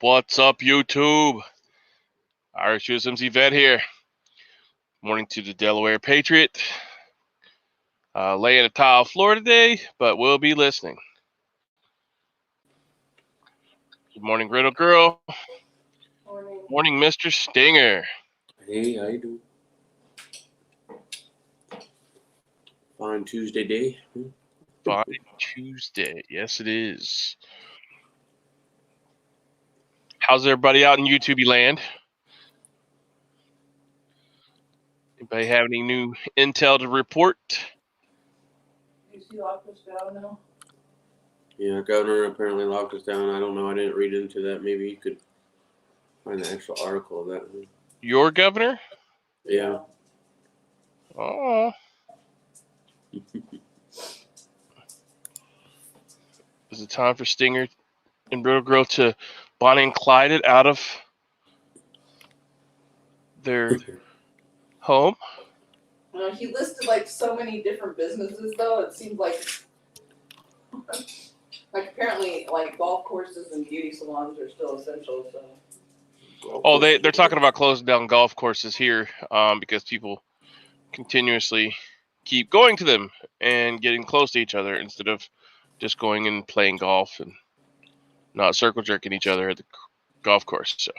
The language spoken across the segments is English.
What's up, YouTube? Irish USMC Vet here. Morning to the Delaware Patriot. Laying a tile floor today, but we'll be listening. Good morning, Griddle Girl. Morning, Mr. Stinger. Hey, how you doing? Fine Tuesday day. Fine Tuesday. Yes, it is. How's everybody out in YouTube land? Anybody have any new intel to report? Is he locked us down now? Yeah, governor apparently locked us down. I don't know. I didn't read into that. Maybe you could find the actual article of that. Your governor? Yeah. Oh. Is it time for Stinger and Brittle Girl to Bonnie and Clyde it out of their home? He listed like so many different businesses though. It seems like apparently like golf courses and beauty salons are still essential. So. Oh, they're talking about closing down golf courses here because people continuously keep going to them and getting close to each other instead of just going and playing golf and not circle jerking each other at the golf course. So.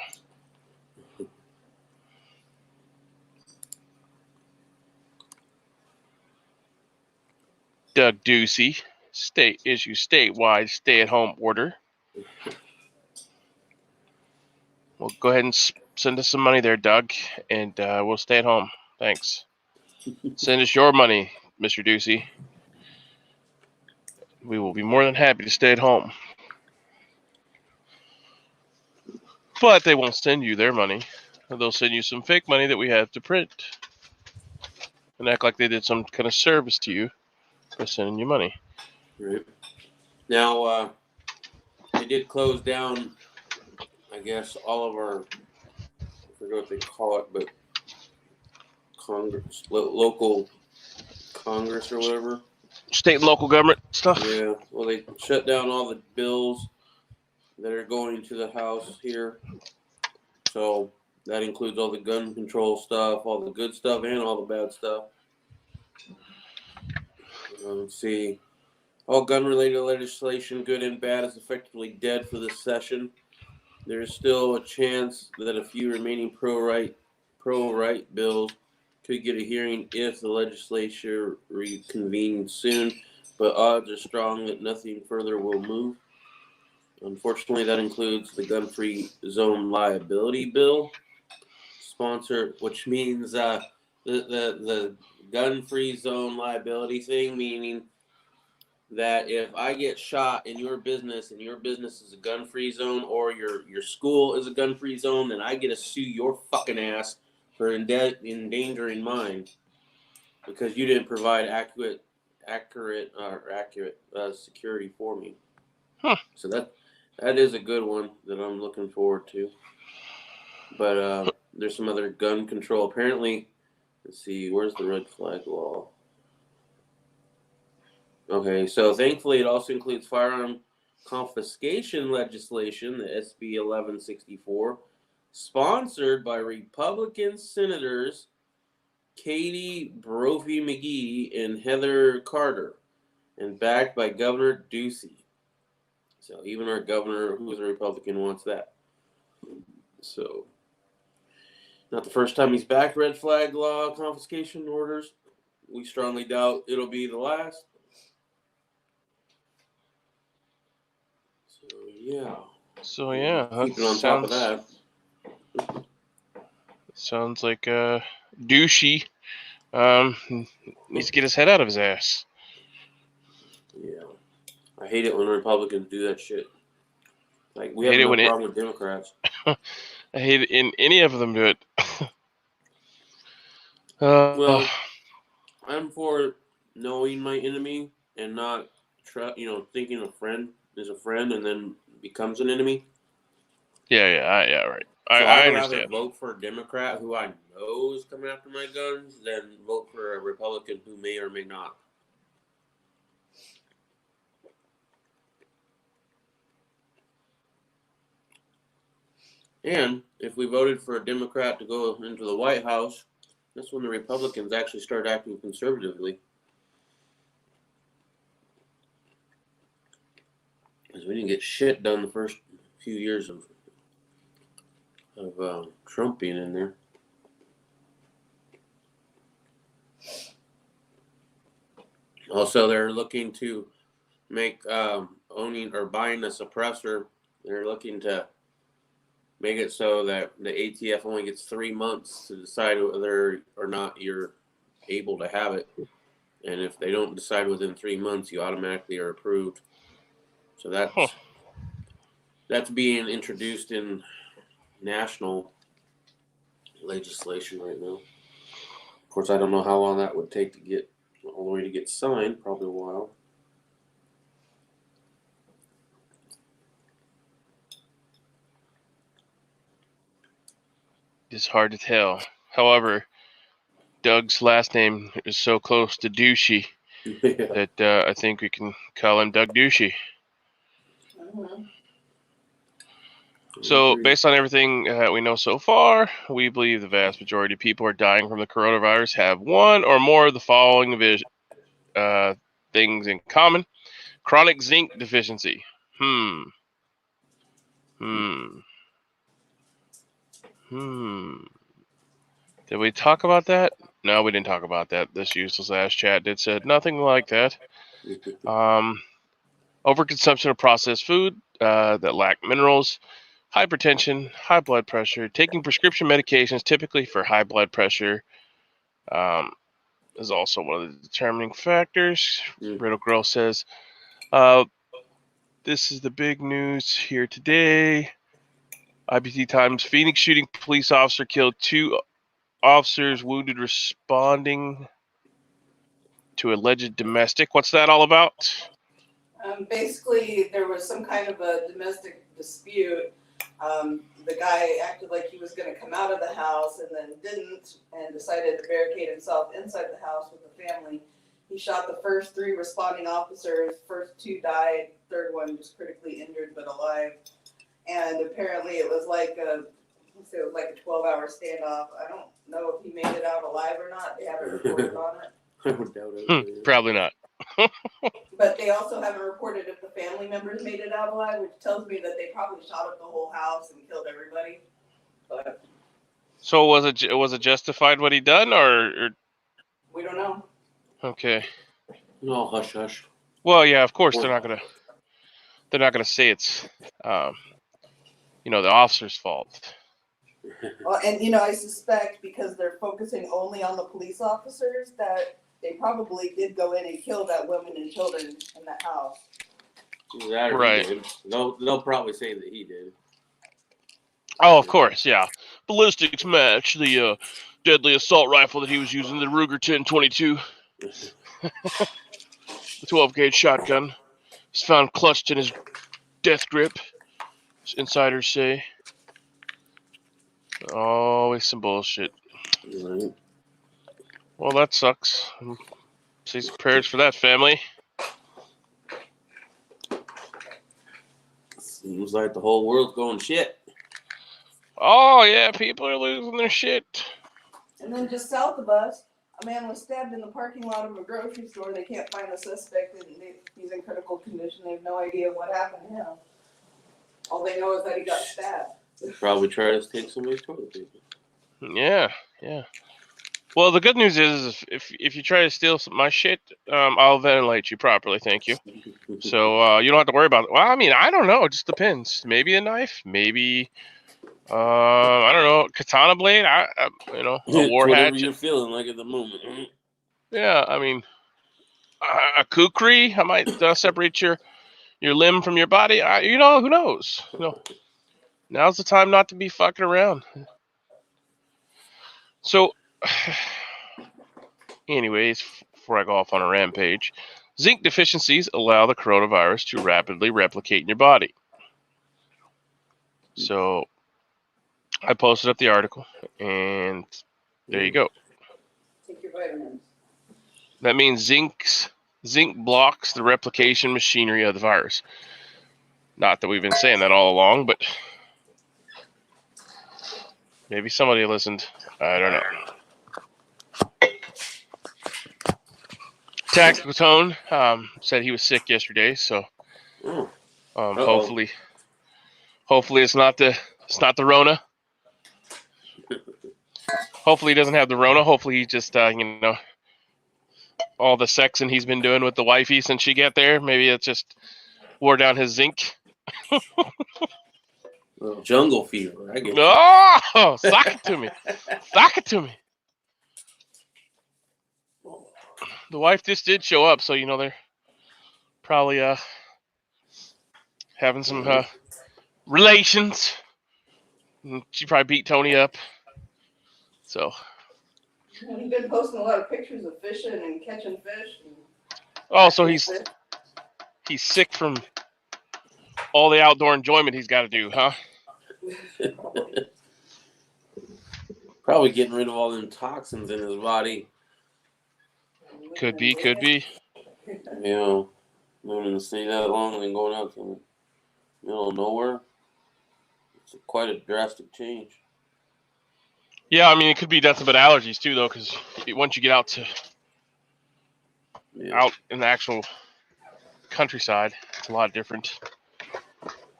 Doug Ducey, state issue statewide stay-at-home order. Well, go ahead and send us some money there, Doug, and we'll stay at home. Thanks. Send us your money, Mr. Ducey. We will be more than happy to stay at home. But they won't send you their money. They'll send you some fake money that we have to print and act like they did some kind of service to you by sending you money. Right. Now, they did close down, I guess, all of our, I forget what they call it, but Congress, local Congress or whatever. State and local government stuff? Yeah. Well, they shut down all the bills that are going to the House here. So that includes all the gun control stuff, all the good stuff, and all the bad stuff. Let's see. All gun-related legislation, good and bad, is effectively dead for this session. There is still a chance that a few remaining pro-right bills could get a hearing if the legislature reconvenes soon, but odds are strong that nothing further will move. Unfortunately, that includes the gun-free zone liability bill, sponsored, which means the gun-free zone liability thing, meaning that if I get shot in your business and your business is a gun-free zone, or your school is a gun-free zone, then I get to sue your fucking ass for endangering mine because you didn't provide accurate security for me. Huh. So that is a good one that I'm looking forward to. But there's some other gun control. Apparently, let's see, where's the red flag law? Okay, so thankfully it also includes firearm confiscation legislation, the SB 1164, sponsored by Republican Senators Katie Brophy McGee and Heather Carter, and backed by Governor Ducey. So even our governor, who is a Republican, wants that. So, not the first time he's backed red flag law confiscation orders. We strongly doubt it'll be the last. So yeah. Keeping on top of that. Sounds like douchey. Needs to get his head out of his ass. Yeah. I hate it when Republicans do that shit. Like, we have no problem with Democrats. I hate it in any of them do it. Well, I'm for knowing my enemy and not, thinking a friend is a friend and then becomes an enemy. Yeah, right. So I I'd understand. rather vote for a Democrat who I know is coming after my guns than vote for a Republican who may or may not. And if we voted for a Democrat to go into the White House, that's when the Republicans actually start acting conservatively. Because we didn't get shit done the first few years of Trump being in there. Also, they're looking to make owning or buying a suppressor. They're looking to make it so that the ATF only gets 3 months to decide whether or not you're able to have it. And if they don't decide within 3 months, you automatically are approved. So that's being introduced in national legislation right now. Of course, I don't know how long that would take to get all the way to get signed. Probably a while. It's hard to tell. However, Doug's last name is so close to douchey Yeah. that I think we can call him Doug Douchey. Mhm. So, based on everything we know so far, we believe the vast majority of people who are dying from the coronavirus have one or more of the following things in common. Chronic zinc deficiency. Did we talk about that? No, we didn't talk about that. This useless ass chat did said nothing like that. Overconsumption of processed food that lack minerals, hypertension, high blood pressure, taking prescription medications typically for high blood pressure is also one of the determining factors. Riddle Girl says, this is the big news here today. IBT Times, Phoenix shooting police officer killed 2 officers wounded responding to alleged domestic. What's that all about? Basically, there was some kind of a domestic dispute. The guy acted like he was going to come out of the house and then didn't, and decided to barricade himself inside the house with the family. He shot the first 3 responding officers. First 2 died. Third one was critically injured but alive. And apparently, it was like a 12-hour standoff. I don't know if he made it out alive or not. They haven't reported on it. I would doubt it. Probably not. But they also haven't reported if the family members made it out alive, which tells me that they probably shot up the whole house and killed everybody. But So was it justified what he done, or we don't know. okay? No, hush, hush. Well, yeah, of course they're not gonna say it's the officer's fault. Well, and I suspect because they're focusing only on the police officers that they probably did go in and kill that woman and children in that house. That or Right. He did. They'll probably say that he did. Oh, of course, yeah. Ballistics match the deadly assault rifle that he was using, the Ruger 10-22, the 12-gauge shotgun. It's found clutched in his death grip, as insiders say. Always some bullshit. Right. Well, that sucks. Say some prayers for that family. Seems like the whole world's going shit. Oh, yeah, people are losing their shit. And then just south of us, a man was stabbed in the parking lot of a grocery store. They can't find the suspect, and he's in critical condition. They have no idea what happened to him. All they know is that he got stabbed. Probably try to take somebody's toilet paper. Yeah. Well, the good news is if you try to steal my shit, I'll ventilate you properly, thank you. So you don't have to worry about it. Well, I mean, I don't know. It just depends. Maybe a knife. Maybe, I don't know, katana blade. A war whatever hatchet. you're feeling like at the moment. Yeah, I mean, a kukri. I might separate your limb from your body. Who knows? Now's the time not to be fucking around. So, anyways, before I go off on a rampage, zinc deficiencies allow the coronavirus to rapidly replicate in your body. So, I posted up the article, and there you go. Take your vitamins. That means zinc blocks the replication machinery of the virus. Not that we've been saying that all along, but Maybe somebody listened. I don't know. Tactical Tone said he was sick yesterday, so hopefully it's not the Rona. Hopefully he doesn't have the Rona. Hopefully he just all the sexing he's been doing with the wifey since she got there. Maybe it just wore down his zinc. Jungle fever. I get Oh, sock it to me. Sock it to me. The wife just did show up, so they're probably having some relations. She probably beat Tony up. So. He's been posting a lot of pictures of fishing and catching fish. Oh, so he's sick from all the outdoor enjoyment he's got to do, huh? Probably getting rid of all them toxins in his body. Could be. Living in the city that long and going out to the middle of nowhere. It's quite a drastic change. Yeah, I mean, it could be nothing but allergies too, though, because once you get out in the actual countryside, it's a lot different,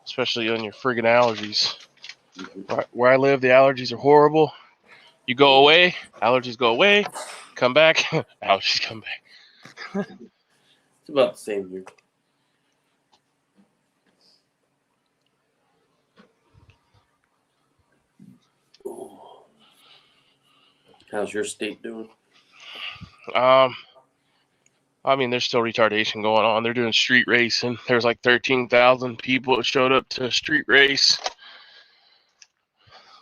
especially on your friggin' allergies. Where I live, the allergies are horrible. You go away, allergies go away, come back, allergies come back. It's about the same here. How's your state doing? I mean, there's still retardation going on. They're doing street racing. There's like 13,000 people that showed up to a street race.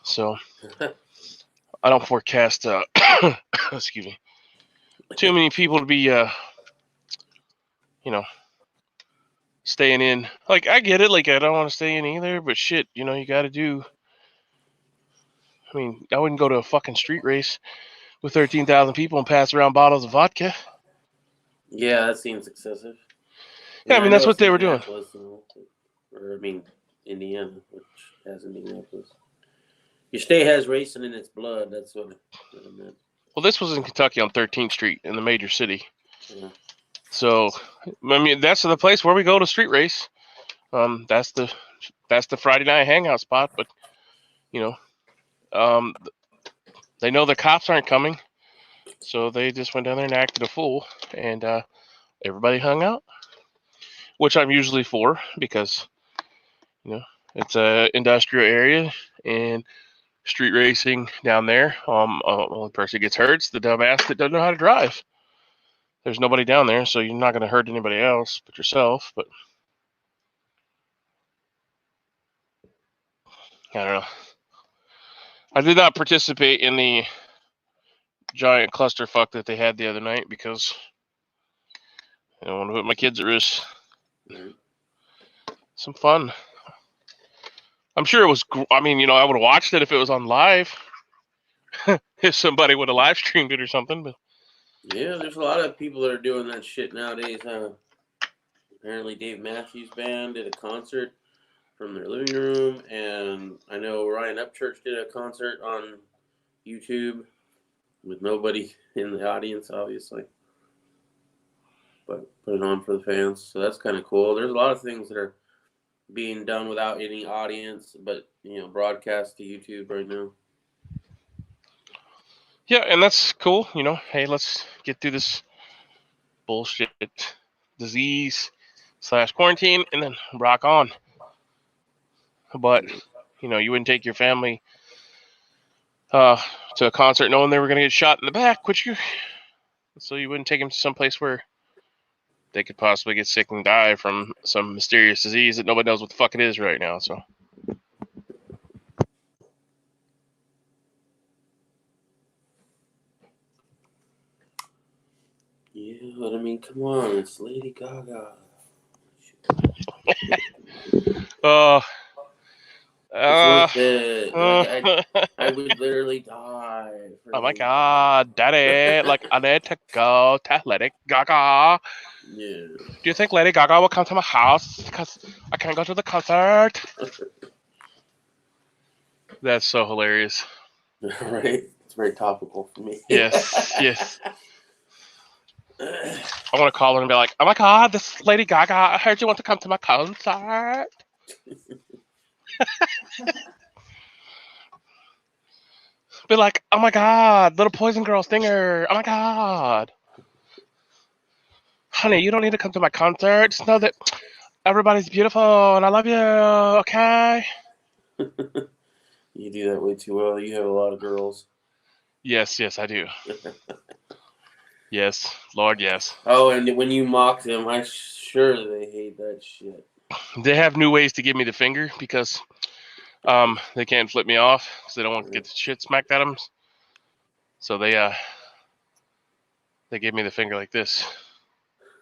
So I don't forecast, excuse me, too many people to be, staying in. Like, I get it. Like, I don't want to stay in either, but shit, you got to do. I mean, I wouldn't go to a fucking street race with 13,000 people and pass around bottles of vodka. Yeah, that seems excessive. Yeah, I mean that's what they were doing. Indiana, which has Indianapolis. Your state has racing in its blood. That's what I meant. Well, this was in Kentucky on 13th Street in the major city. Yeah. So, I mean, that's the place where we go to street race. That's the Friday night hangout spot. But, they know the cops aren't coming, so they just went down there and acted a fool, and everybody hung out, which I'm usually for because, it's a industrial area and street racing down there. Only person who gets hurt is the dumbass that doesn't know how to drive. There's nobody down there, so you're not going to hurt anybody else but yourself. But I don't know. I did not participate in the giant clusterfuck that they had the other night because I don't want to put my kids at risk. Some fun. I'm sure it was. I mean, I would have watched it if it was on live. If somebody would have live streamed it or something, but. Yeah, there's a lot of people that are doing that shit nowadays. Apparently, Dave Matthews Band did a concert from their living room, and I know Ryan Upchurch did a concert on YouTube with nobody in the audience, obviously, but put it on for the fans. So that's kind of cool. There's a lot of things that are being done without any audience, but broadcast to YouTube right now. Yeah, and that's cool. Hey, let's get through this bullshit disease/quarantine and then rock on. But, you wouldn't take your family to a concert knowing they were going to get shot in the back, would you? So you wouldn't take them to someplace where they could possibly get sick and die from some mysterious disease that nobody knows what the fuck it is right now, so. Yeah, but I mean, come on, it's Lady Gaga. I would literally die. Oh my God, Daddy! Like, I need to go to Lady Gaga. Yeah. Do you think Lady Gaga will come to my house because I can't go to the concert? That's so hilarious. Right? It's very topical for me. Yes, yes. I want to call her and be like, "Oh my God, this Lady Gaga! I heard you want to come to my concert." Be like, "Oh my God, little Poison Girl singer! Oh my God, honey, you don't need to come to my concert. Just know that everybody's beautiful and I love you. Okay." You do that way too well. You have a lot of girls. Yes, yes, I do. Yes, Lord, yes. Oh, and when you mock them, I'm sure they hate that shit. They have new ways to give me the finger because they can't flip me off because they don't want to get the shit smacked at them. So they give me the finger like this.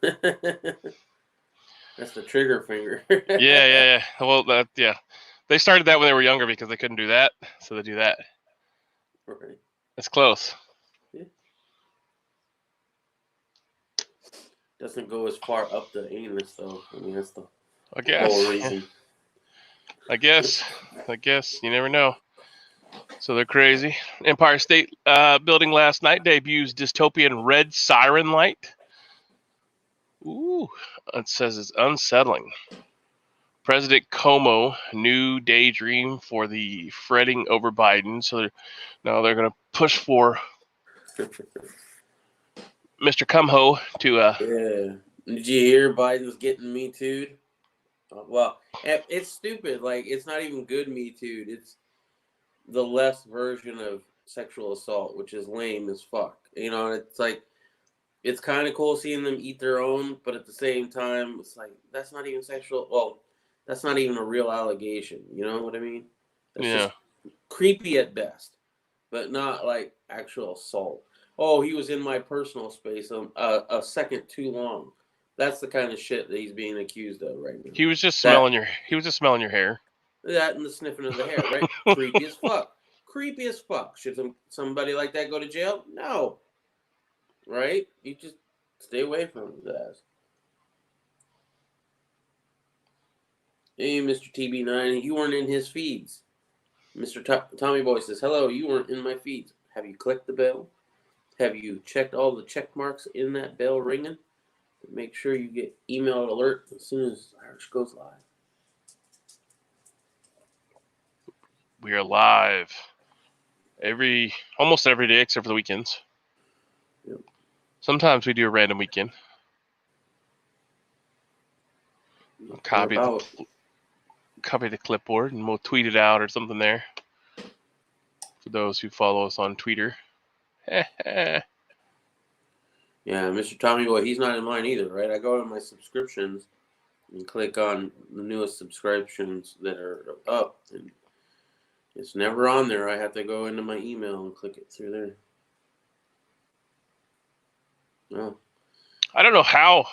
That's the trigger finger. Yeah. Well, yeah. They started that when they were younger because they couldn't do that, so they do that. Right. It's close. Yeah. Doesn't go as far up the anus though. I mean, that's the I guess. whole reason. I guess. You never know. So they're crazy. Empire State Building last night debuts dystopian red siren light. Ooh, it says it's unsettling. President Como, new daydream for the fretting over Biden. So now they're going to push for Mr. Cumho to. Yeah. Did you hear Biden's getting Me Too'd? Well, it's stupid. Like, it's not even good Me Too'd. It's the less version of sexual assault, which is lame as fuck. You know, it's like, it's kind of cool seeing them eat their own, but at the same time, it's like, that's not even sexual. Well, that's not even a real allegation. You know what I mean? That's Yeah. just creepy at best, but not like actual assault. Oh, he was in my personal space a second too long. That's the kind of shit that he's being accused of right now. He was just smelling your. He was just smelling your hair. That and the sniffing of the hair, right? Creepy as fuck. Creepy as fuck. Should somebody like that go to jail? No. Right? You just stay away from his ass. Hey, Mr. TB9, you weren't in his feeds. Mr. Tommy Boy says, hello, you weren't in my feeds. Have you clicked the bell? Have you checked all the check marks in that bell ringing? Make sure you get email alert as soon as Irish goes live. We are live almost every day except for the weekends. Yep. Sometimes we do a random weekend. Copy the clipboard and we'll tweet it out or something there. For those who follow us on Twitter. Yeah, Mr. Tommy Boy, he's not in mine either, right? I go to my subscriptions and click on the newest subscriptions that are up, and it's never on there. I have to go into my email and click it through there. Oh. I don't know how.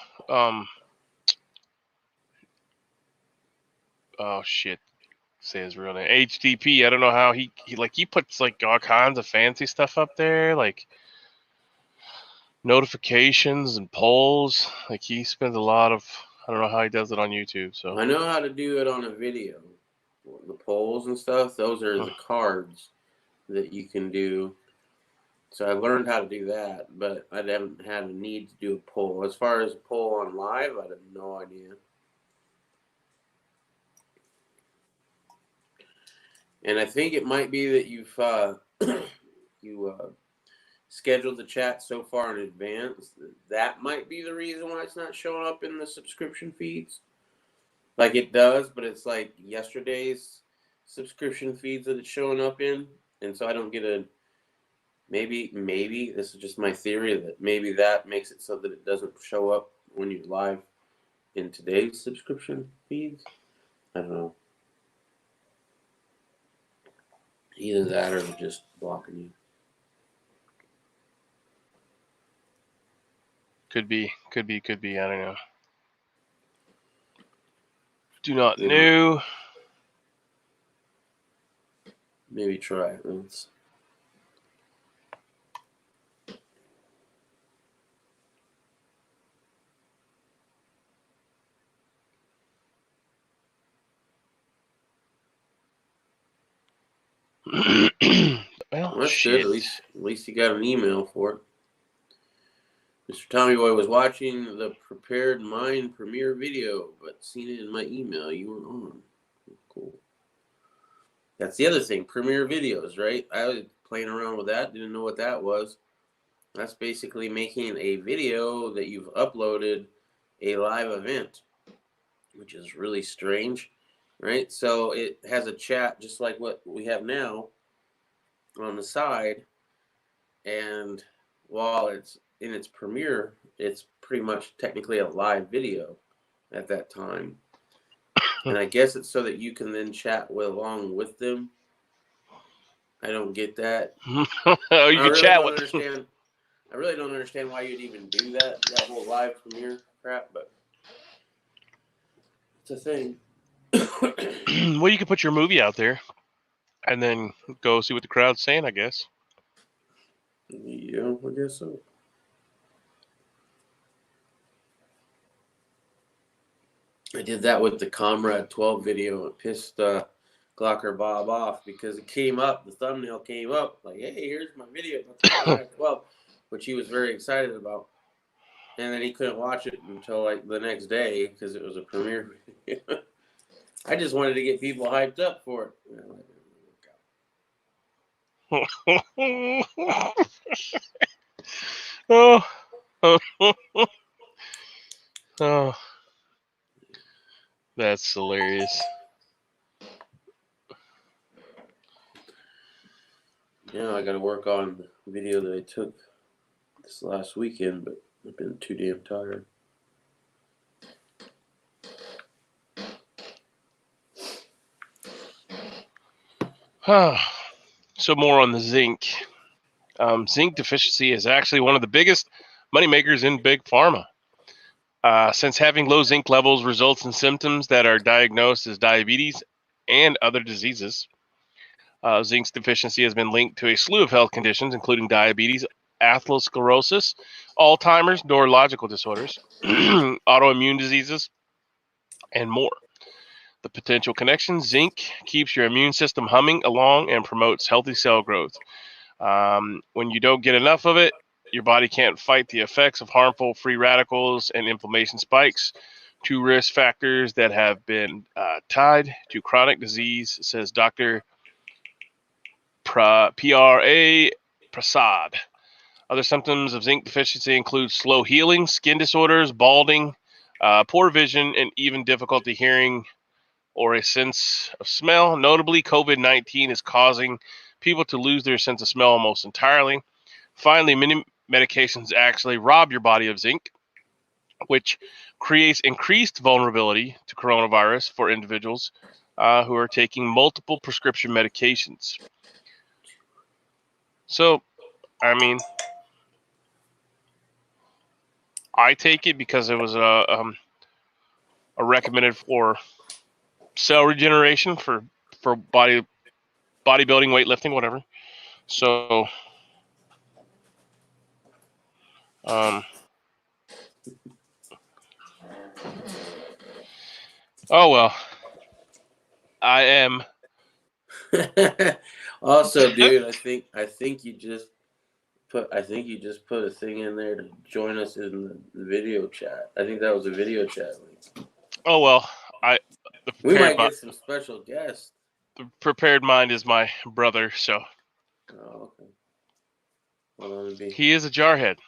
Oh shit! Say his real name. HDP. I don't know how he puts like all kinds of fancy stuff up there, like notifications and polls. Like he spends a lot of. I don't know how he does it on YouTube. So I know how to do it on a video. The polls and stuff, those are the cards that you can do. So I learned how to do that, but I haven't had a need to do a poll. As far as a poll on live, I have no idea. And I think it might be that you've scheduled the chat so far in advance. That might be the reason why it's not showing up in the subscription feeds. Like it does, but it's like yesterday's subscription feeds that it's showing up in. And so I don't get a... Maybe this is just my theory that maybe that makes it so that it doesn't show up when you're live in today's subscription feeds. I don't know. Either that or they're just blocking you. could be. I don't know. Do not know. Maybe try it. Let's... Well, That's shit. good. At least you got an email for it. Mr. Tommy Boy was watching the Prepared Mind premiere video, but seen it in my email. You were on. Cool. That's the other thing. Premiere videos, right? I was playing around with that. Didn't know what that was. That's basically making a video that you've uploaded a live event, which is really strange, right? So it has a chat just like what we have now on the side. And while it's in its premiere, it's pretty much technically a live video at that time. And I guess it's so that you can then chat along with them. I don't get that. You can chat with them. I really don't understand why you'd even do that whole live premiere crap, but it's a thing. Well, you could put your movie out there and then go see what the crowd's saying, I guess. Yeah, I guess so. I did that with the Comrade 12 video. It pissed Glocker Bob off because it came up, the thumbnail came up, like, hey, here's my video about the Comrade 12, which he was very excited about. And then he couldn't watch it until like the next day because it was a premiere video. I just wanted to get people hyped up for it. Oh. Oh. That's hilarious. Yeah, I got to work on the video that I took this last weekend, but I've been too damn tired. So more on the zinc. Zinc deficiency is actually one of the biggest moneymakers in big pharma. Since having low zinc levels results in symptoms that are diagnosed as diabetes and other diseases, zinc's deficiency has been linked to a slew of health conditions, including diabetes, atherosclerosis, Alzheimer's, neurological disorders, autoimmune diseases, and more. The potential connection: zinc keeps your immune system humming along and promotes healthy cell growth. When you don't get enough of it, your body can't fight the effects of harmful free radicals, and inflammation spikes, two risk factors that have been tied to chronic disease, says Dr. P.R.A. Prasad. Other symptoms of zinc deficiency include slow healing, skin disorders, balding, poor vision, and even difficulty hearing or a sense of smell. Notably, COVID-19 is causing people to lose their sense of smell almost entirely. Finally, many medications actually rob your body of zinc, which creates increased vulnerability to coronavirus for individuals who are taking multiple prescription medications. So, I mean, I take it because it was a recommended for cell regeneration for bodybuilding, weightlifting, whatever. So, oh well, I am. Also, dude, I think you just put a thing in there to join us in the video chat. I think that was a video chat link. Oh well, We might get some special guests. The prepared mind is my brother, so. Oh, okay. Hold on, he is a jarhead.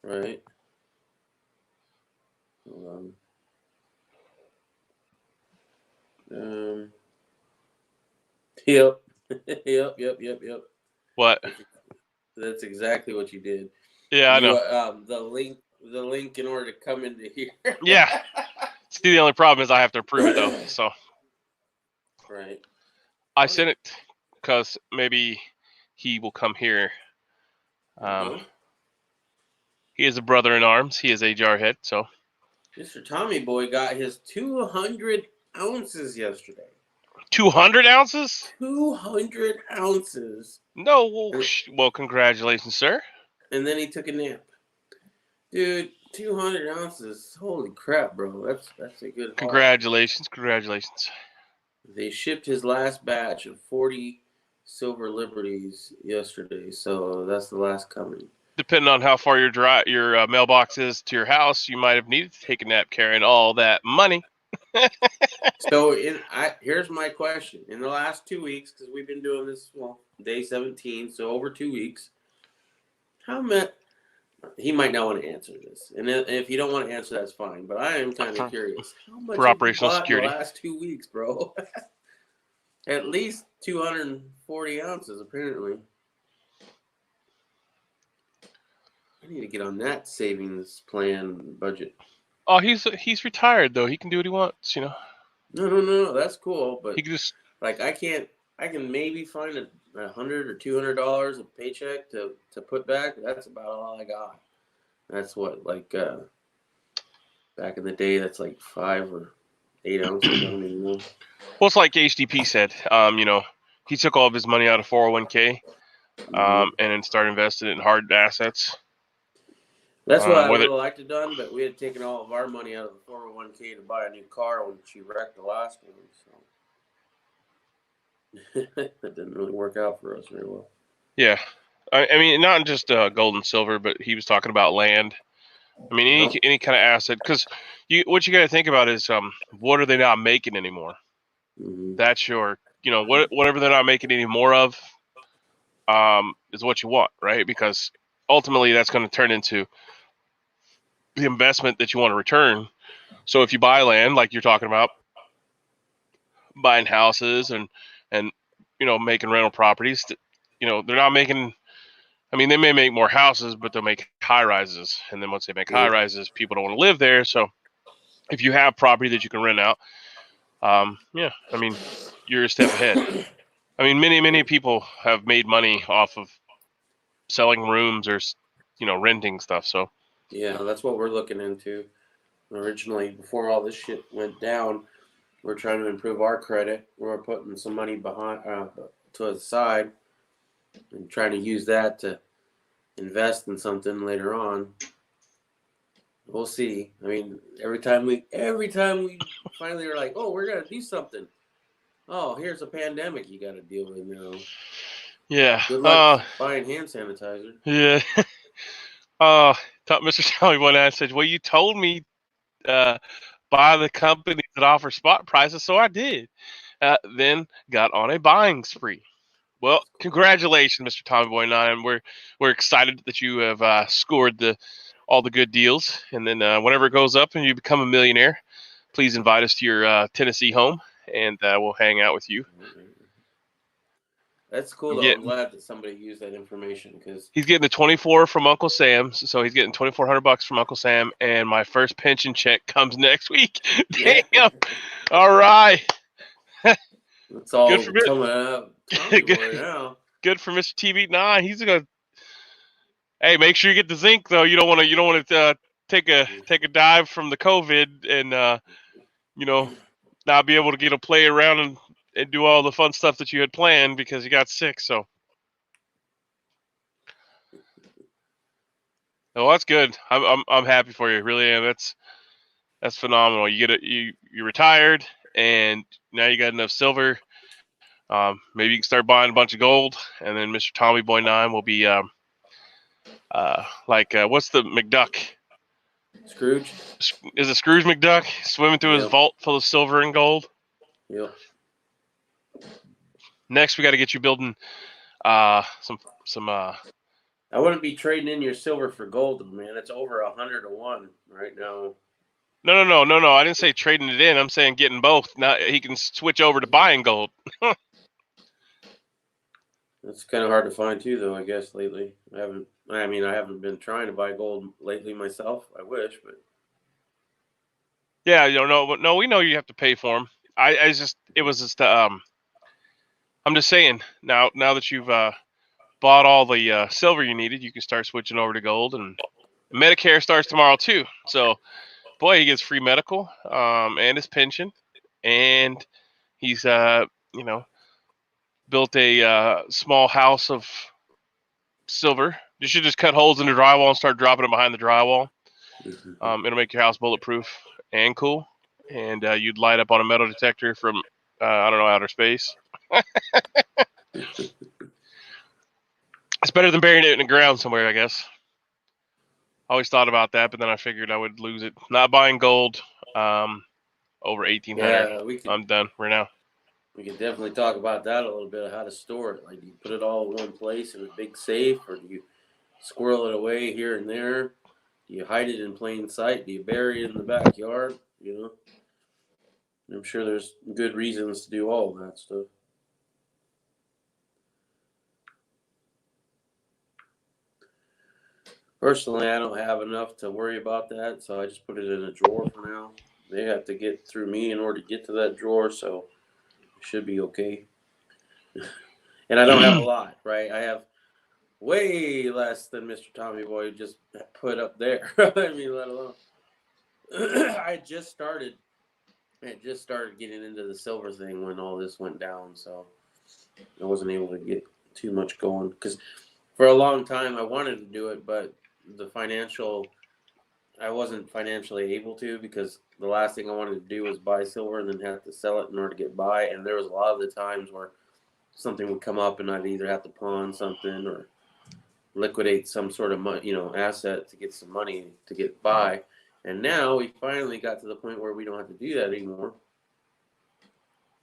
Right. Hold on. Yep. Yep. What? That's exactly what you did. Yeah, I know. The link in order to come into here. Yeah. See, the only problem is I have to approve it though. So. Right. I sent it because maybe he will come here. He is a brother in arms. He is a jarhead. So. Mr. Tommy Boy got his 200 ounces yesterday. 200 ounces? 200 ounces. No, well, congratulations, sir. And then he took a nap. Dude, 200 ounces. Holy crap, bro. That's a good haul. Congratulations. They shipped his last batch of 40 silver liberties yesterday, so that's the last coming. Depending on how far your mailbox is to your house, you might have needed to take a nap carrying all that money. So here's my question. In the last 2 weeks, because we've been doing this, day 17, so over 2 weeks, how much? He might not want to answer this, and if you don't want to answer, that's fine. But I am kind of curious. How much For have you operational bought security. in the last 2 weeks, bro? At least 240 ounces, apparently. I need to get on that savings plan budget. Oh, he's retired though. He can do what he wants, No. That's cool, but He can just I can maybe find $100 or $200 a paycheck to put back. That's about all I got. That's what back in the day. That's like 5 or 8 ounces. I don't even know. Well, it's like HDP said. He took all of his money out of 401k, and then started investing it in hard assets. That's what I would have liked to have done, but we had taken all of our money out of the 401k to buy a new car when she wrecked the last one. So that didn't really work out for us very well. Yeah. I mean, not just gold and silver, but he was talking about land. I mean, any kind of asset, because what you got to think about is what are they not making anymore? Mm-hmm. That's your, whatever they're not making any more of, is what you want, right? Because ultimately that's going to turn into the investment that you want to return. So if you buy land, like you're talking about, buying houses and making rental properties, they're not making. I mean, they may make more houses, but they'll make high rises, and then once they make high rises, people don't want to live there. So if you have property that you can rent out, I mean, you're a step ahead. I mean, many people have made money off of selling rooms or renting stuff. So yeah, that's what we're looking into. Originally, before all this shit went down, we're trying to improve our credit. We're putting some money behind to the side and trying to use that to invest in something later on. We'll see. I mean, every time we finally are like, oh, we're gonna do something. Oh, here's a pandemic you got to deal with now. Yeah. Good luck buying hand sanitizer. Yeah. Mr. Tommy one I said, well, you told me buy the companies that offer spot prices, so I did. Then got on a buying spree. Well, congratulations, Mr. Tommy Boy 9. We're excited that you have scored all the good deals. And then whenever it goes up and you become a millionaire, please invite us to your Tennessee home, and we'll hang out with you. That's cool, though. I'm glad that somebody used that information because he's getting the 24 from Uncle Sam, so he's getting $2,400 from Uncle Sam, and my first pension check comes next week. Damn! All right. It's all coming up. Good for Mr. TV9. He's gonna. Hey, make sure you get the zinc though. You don't want to take a dive from the COVID and not be able to get to play around and do all the fun stuff that you had planned because you got sick. So, oh, that's good. I'm happy for you. Really am. That's phenomenal. You get you retired and now you got enough silver. Maybe you can start buying a bunch of gold, and then Mr. Tommy Boy 9 will be what's the McDuck? Scrooge? Is it Scrooge McDuck swimming through his vault full of silver and gold? Yep. Next, we got to get you building some. I wouldn't be trading in your silver for gold, man. It's over 100 to 1 right now. No. I didn't say trading it in. I'm saying getting both. Now he can switch over to buying gold. That's kind of hard to find too, though. I guess lately, I haven't been trying to buy gold lately myself. I wish, but yeah, no, we know you have to pay for them. I'm just saying now that you've bought all the silver you needed, you can start switching over to gold, and Medicare starts tomorrow too. So, boy, he gets free medical and his pension, and he's built a small house of silver. You should just cut holes in the drywall and start dropping it behind the drywall. It'll make your house bulletproof and cool, and you'd light up on a metal detector from outer space. It's better than burying it in the ground somewhere, I guess. I always thought about that, but then I figured I would lose it. Not buying gold over 1800. Yeah, I'm done for now. we could definitely talk about that a little bit, how to store it. Like, do you put it all in one place in a big safe, or do you squirrel it away here and there? Do you hide it in plain sight? Do you bury it in the backyard? You know, I'm sure there's good reasons to do all of that stuff. Personally, I don't have enough to worry about that, so I just put it in a drawer for now. They have to get through me in order to get to that drawer, so it should be okay. And I don't have a lot, right? I have way less than Mr. Tommy Boy just put up there. I mean, let alone. I just started getting into the silver thing when all this went down, so I wasn't able to get too much going. Because for a long time I wanted to do it, but I wasn't financially able to, because the last thing I wanted to do was buy silver and then have to sell it in order to get by. And there was a lot of the times where something would come up and I'd either have to pawn something or liquidate some sort of asset to get some money to get by. And now we finally got to the point where we don't have to do that anymore.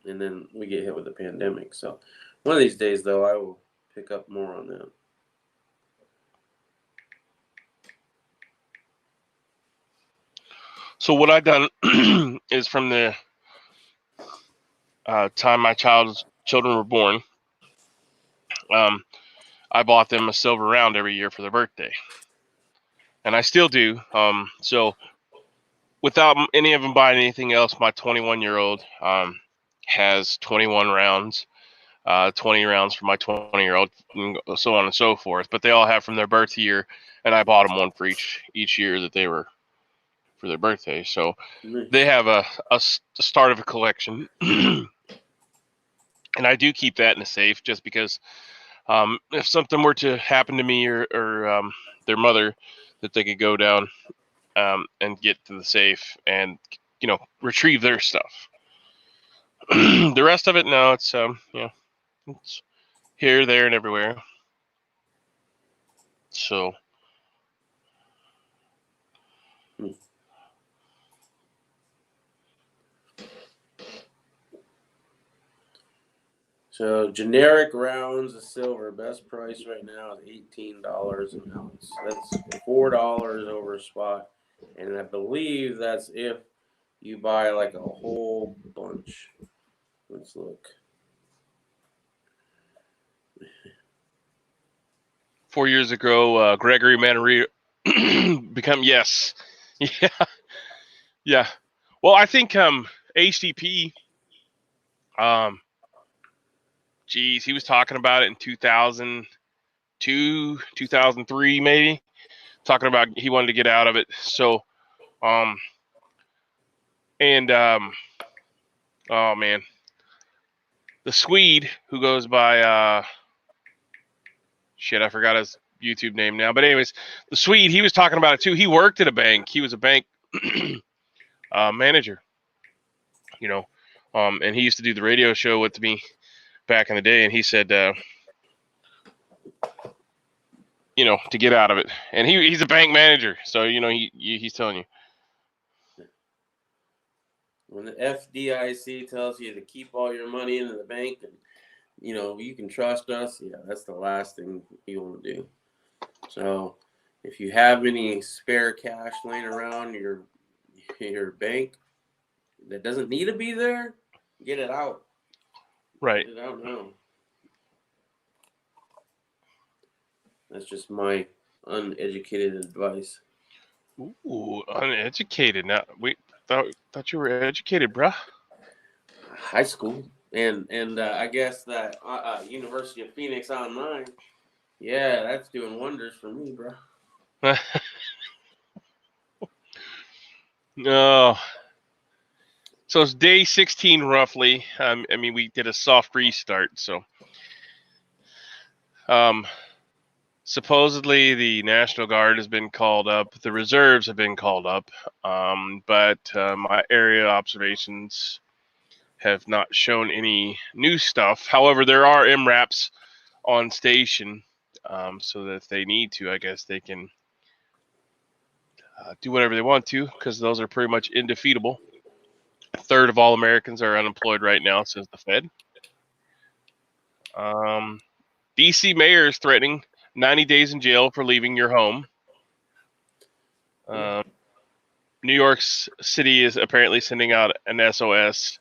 And then we get hit with the pandemic. So one of these days, though, I will pick up more on that. So what I've done is from the time my children were born, I bought them a silver round every year for their birthday. And I still do. So without any of them buying anything else, my 21-year-old has 21 rounds, 20 rounds for my 20-year-old, and so on and so forth. But they all have from their birth year, and I bought them one for each year that they were for their birthday. So they have a start of a collection. And I do keep that in a safe just because if something were to happen to me or their mother, that they could go down and get to the safe and, retrieve their stuff. The rest of it, no, it's, it's here, there, and everywhere. So. So generic rounds of silver, best price right now is $18 an ounce. That's $4 over spot, and I believe that's if you buy like a whole bunch. Let's look. 4 years ago, Gregory Manarino yes, yeah. Well, I think HDP. Geez, he was talking about it in 2002, 2003, maybe. Talking about he wanted to get out of it. So, oh man, the Swede who goes by I forgot his YouTube name now. But anyways, the Swede, he was talking about it too. He worked at a bank. He was a bank manager, and he used to do the radio show with me back in the day, and he said, to get out of it. And he's a bank manager, so he's telling you. When the FDIC tells you to keep all your money in the bank and you can trust us, that's the last thing you want to do. So if you have any spare cash laying around your bank that doesn't need to be there, get it out. Right. Get it out now. That's just my uneducated advice. Ooh, uneducated. Now we thought you were educated, bruh. High school, and I guess that University of Phoenix Online, that's doing wonders for me, bro. No. So it's day 16 roughly. We did a soft restart, so supposedly the National Guard has been called up, the reserves have been called up, but my area observations have not shown any new stuff. However, there are MRAPs on station, so that if they need to, I guess they can do whatever they want to, because those are pretty much indefeatable. A third of all Americans are unemployed right now, says the Fed. D.C. mayor is threatening 90 days in jail for leaving your home. New York City is apparently sending out an SOS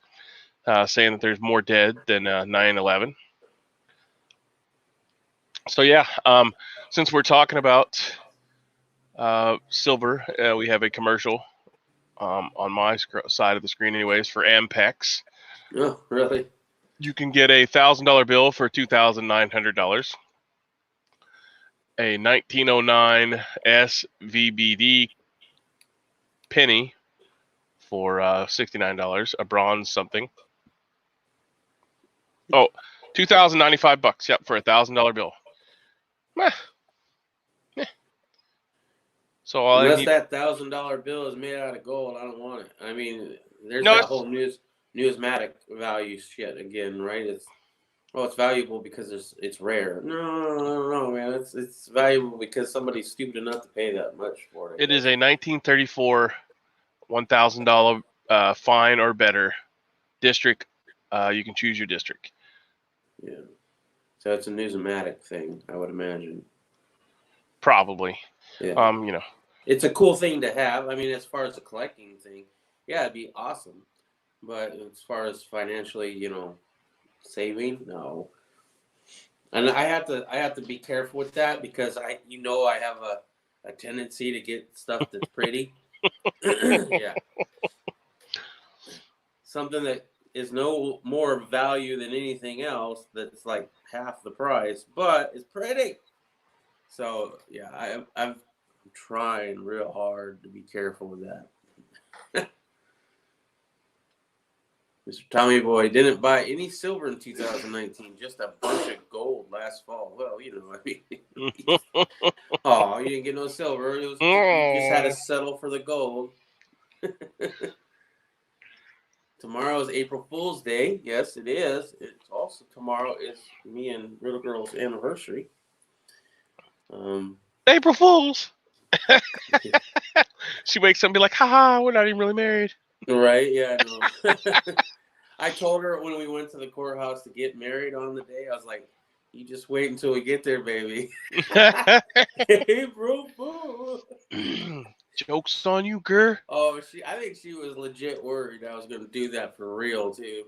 saying that there's more dead than 9/11. So yeah, since we're talking about silver, we have a commercial on my side of the screen anyways for Ampex. Oh, really? You can get a $1,000 bill for $2,900. A 1909 SVBD penny for $69. A bronze something. Oh, $2,095. Yep, for a $1,000 bill. Meh. Meh. So all unless that $1,000 bill is made out of gold, I don't want it. I mean, there's that whole numismatic value shit again, right? It's valuable because it's rare. No, man. It's valuable because somebody's stupid enough to pay that much for it. It is a 1934 $1,000 fine or better district. You can choose your district. Yeah. So it's a numismatic thing, I would imagine. Probably. Yeah. It's a cool thing to have. I mean, as far as the collecting thing, yeah, it'd be awesome. But as far as financially, saving, no. And I have to be careful with that because I have a tendency to get stuff that's pretty. Yeah. Something that is no more value than anything else that's like half the price, but it's pretty. So yeah, I'm trying real hard to be careful with that. Mr. Tommy Boy didn't buy any silver in 2019, just a bunch of gold last fall. Well, I mean, oh, you didn't get no silver. You just had to settle for the gold. Tomorrow is April Fool's Day. Yes, it is. It's also tomorrow is me and little girl's anniversary. April Fools. She wakes up and be like, haha, we're not even really married. Right? Yeah, I know. I told her when we went to the courthouse to get married on the day, I was like, you just wait until we get there, baby. April Fool. Joke's on you, girl. Oh, I think she was legit worried I was going to do that for real, too.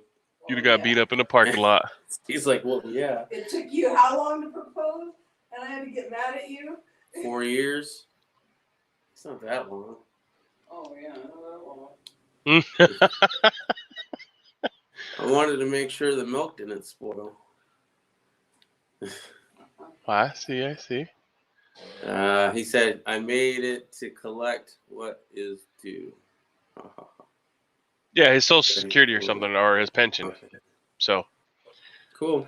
You'd have got beat up in the parking lot. He's like, well, yeah. It took you how long to propose? And I had to get mad at you? 4 years. It's not that long. Oh, yeah, not that long. I wanted to make sure the milk didn't spoil. I see. He said, I made it to collect what is due. Yeah, his Social Security or something, or his pension. Okay. So. Cool.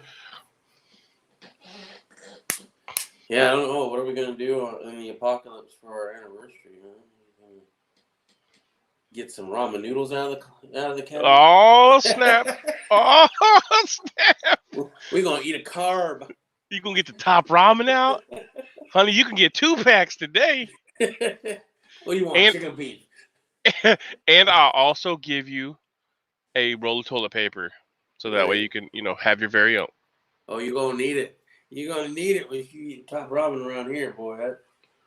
Yeah, I don't know. What are we going to do in the apocalypse for our anniversary? Huh? Get some ramen noodles out of the cabinet. Oh, snap. Oh, snap. We're going to eat a carb. You going to get the top ramen out? Honey, you can get 2 packs today. What do you want, chicken beef? And I'll also give you a roll of toilet paper. So that way you can, have your very own. Oh, you're going to need it. You're going to need it when you eat top ramen around here, boy.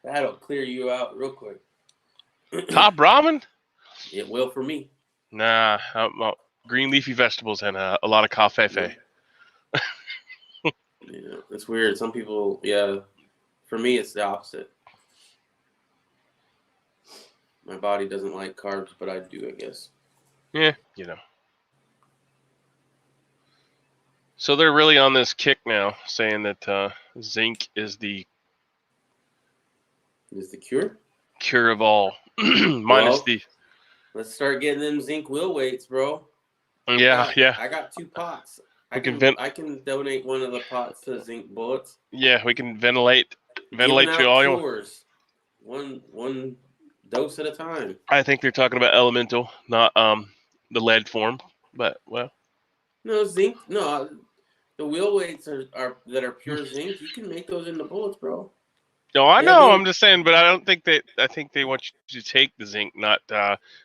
That'll clear you out real quick. Top ramen? It will for me. Nah, green leafy vegetables and a lot of coffee. Yeah, it's weird. Some people, for me, it's the opposite. My body doesn't like carbs, but I do, I guess. Yeah, So they're really on this kick now, saying that zinc is the cure? Cure of all. Minus the... Let's start getting them zinc wheel weights, bro. Yeah. I got 2 pots. I can donate one of the pots to zinc bullets. Yeah, we can ventilate to all your... One dose at a time. I think they're talking about elemental, not the lead form. But, well. No zinc. No, the wheel weights are that are pure zinc. You can make those into bullets, bro. No, I They have know. little- I'm just saying, but I don't think that. I think they want you to take the zinc, not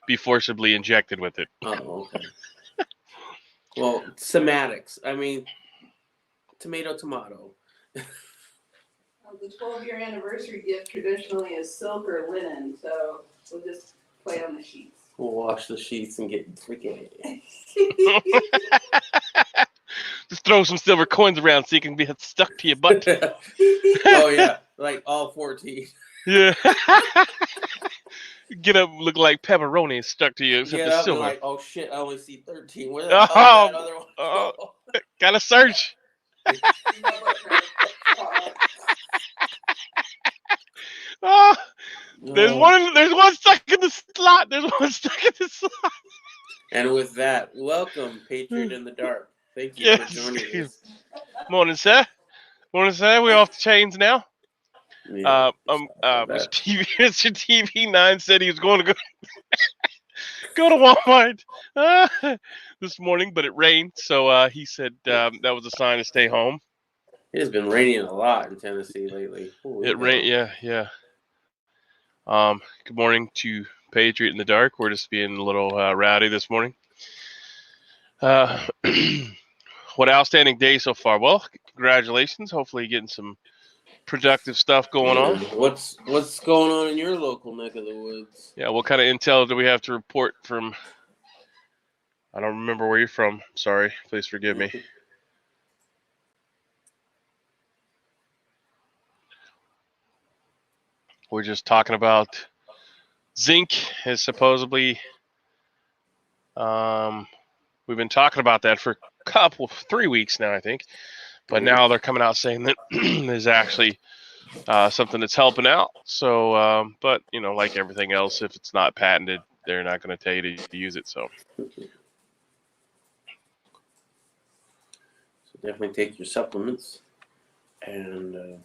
be forcibly injected with it. Oh, okay. Well, somatics. I mean, tomato. The 12-year anniversary gift traditionally is silk or linen, so we'll just play on the sheets. We'll wash the sheets and get freaking. Just throw some silver coins around so you can be stuck to your butt. Oh yeah, like all 14. Yeah. Get up, look like pepperoni stuck to you, except Get the up and silver. like, oh shit, I only see 13. Where the hell did that other one go? Gotta search. Oh, there's one stuck in the slot. There's one stuck in the slot. And with that, welcome, Patriot in the Dark. Thank you for joining us. Morning, sir. Morning, sir. We off the chains now. Yeah, Mr. TV9 said he was going to go to Walmart this morning, but it rained, so he said that was a sign to stay home. It has been raining a lot in Tennessee lately. It rained, yeah. Good morning to Patriot in the Dark. We're just being a little rowdy this morning. What outstanding day so far? Well, congratulations. Hopefully, getting some productive stuff going on. What's going on in your local neck of the woods? Yeah, what kind of intel do we have to report from? I don't remember where you're from. Sorry, please forgive me. We're just talking about zinc is supposedly. We've been talking about that for 3 weeks now, I think. But now they're coming out saying that there's actually something that's helping out. So, but like everything else, if it's not patented, they're not going to tell you to use it. So definitely take your supplements, and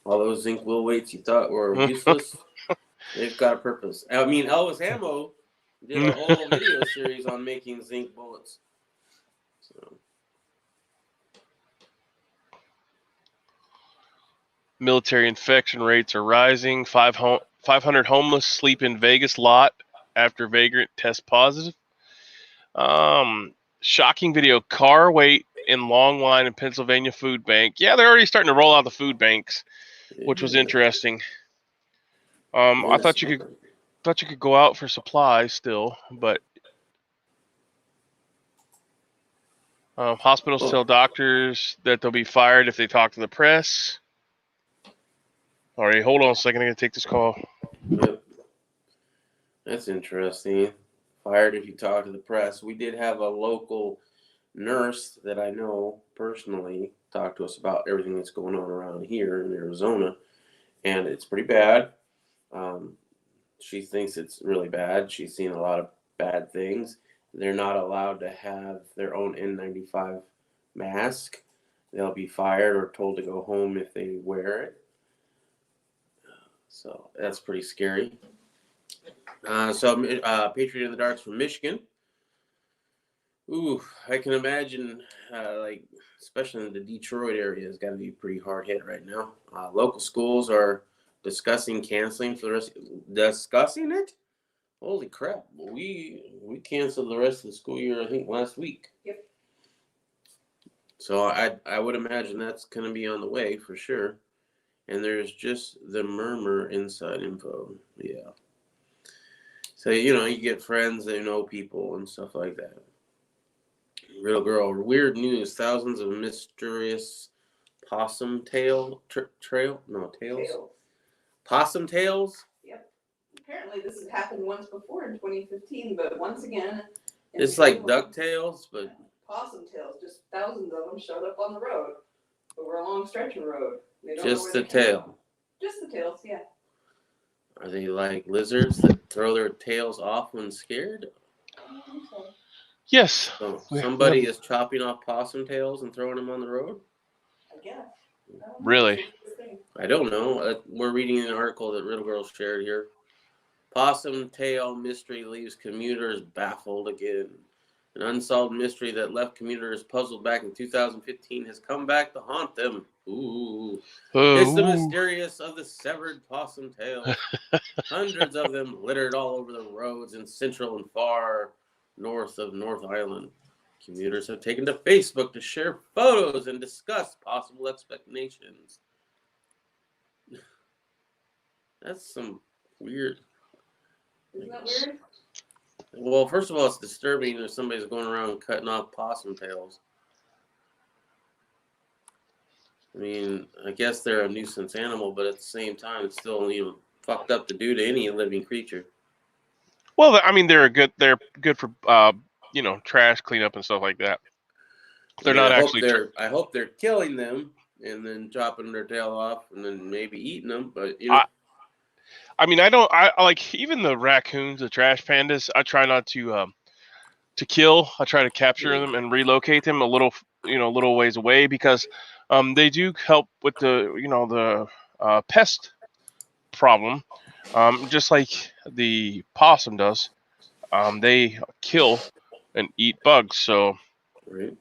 all those zinc will weights you thought were useless, they've got a purpose. I mean, Elvis Ammo did a whole video series on making zinc bullets. So. Military infection rates are rising. 500 homeless sleep in Vegas lot after vagrant test positive. Shocking video. Car wait in long line in Pennsylvania food bank. Yeah, they're already starting to roll out the food banks, which was interesting. I thought you could go out for supplies still, but hospitals tell doctors that they'll be fired if they talk to the press. All right, hold on a second. I'm going to take this call. Yep. That's interesting. Fired if you talk to the press. We did have a local nurse that I know personally talk to us about everything that's going on around here in Arizona, and it's pretty bad. She thinks it's really bad. She's seen a lot of bad things. They're not allowed to have their own N95 mask. They'll be fired or told to go home if they wear it. So that's pretty scary. Patriot in the Dark's from Michigan. Ooh, I can imagine, especially in the Detroit area, it's got to be pretty hard hit right now. Local schools are discussing canceling for the rest. Discussing it? Holy crap! We canceled the rest of the school year, I think, last week. Yep. So I would imagine that's going to be on the way for sure. And there's just the murmur inside info. Yeah. So, you get friends that know people and stuff like that. Real girl. Weird news. Thousands of mysterious possum tails. Possum tails? Yep. Apparently this has happened once before in 2015, but once again. It's like ducktails, but. Possum tails. Just thousands of them showed up on the road. Over a long stretch of road. Just the tail. Just the tails, yeah. Are they like lizards that throw their tails off when scared? I don't think so. Yes. So somebody is chopping off possum tails and throwing them on the road? I guess. Really? I don't know. We're reading an article that Riddle Girl shared here. Possum tail mystery leaves commuters baffled again. An unsolved mystery that left commuters puzzled back in 2015 has come back to haunt them. Ooh. It's the mysterious of the severed possum tail. Hundreds of them littered all over the roads in central and far north of North Island. Commuters have taken to Facebook to share photos and discuss possible explanations. That's some weird. Isn't that weird? Well, first of all, it's disturbing if somebody's going around cutting off possum tails. I mean, I guess they're a nuisance animal, but at the same time, it's still fucked up to do to any living creature. Well, I mean, they're good for trash cleanup and stuff like that. They're not actually. I hope they're killing them and then chopping their tail off and then maybe eating them. But I mean, I like even the raccoons, the trash pandas. I try not to kill. I try to capture them and relocate them a little ways away because they do help with the pest problem, just like the possum does. They kill and eat bugs, so right.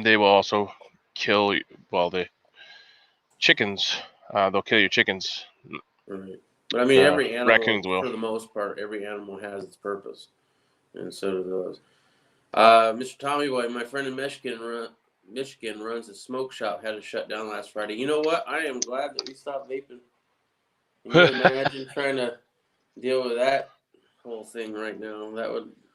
They will also kill the chickens. They'll kill your chickens. Right. But I mean, every animal, raccoons will. For the most part, every animal has its purpose, and so do those. Mr. Tommy Boy, my friend in Michigan runs a smoke shop, had to shut down last Friday. You know what? I am glad that we stopped vaping. Can you imagine trying to deal with that whole thing right now?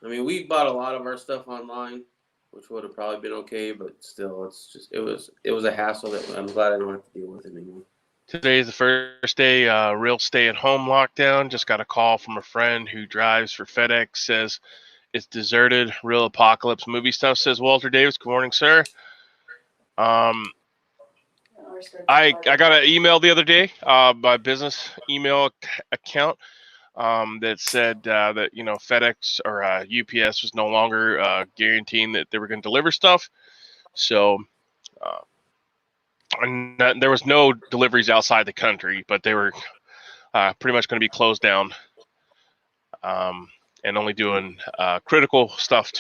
We bought a lot of our stuff online, which would have probably been okay, but still, it was a hassle that I'm glad I don't have to deal with it anymore. Today is the first day, real stay-at-home lockdown. Just got a call from a friend who drives for FedEx, says it's deserted, real apocalypse movie stuff, says Walter Davis. Good morning, sir. I got an email the other day, my business email account, that said that FedEx or UPS was no longer guaranteeing that they were going to deliver stuff. So and there was no deliveries outside the country, but they were pretty much going to be closed down, and only doing critical stuff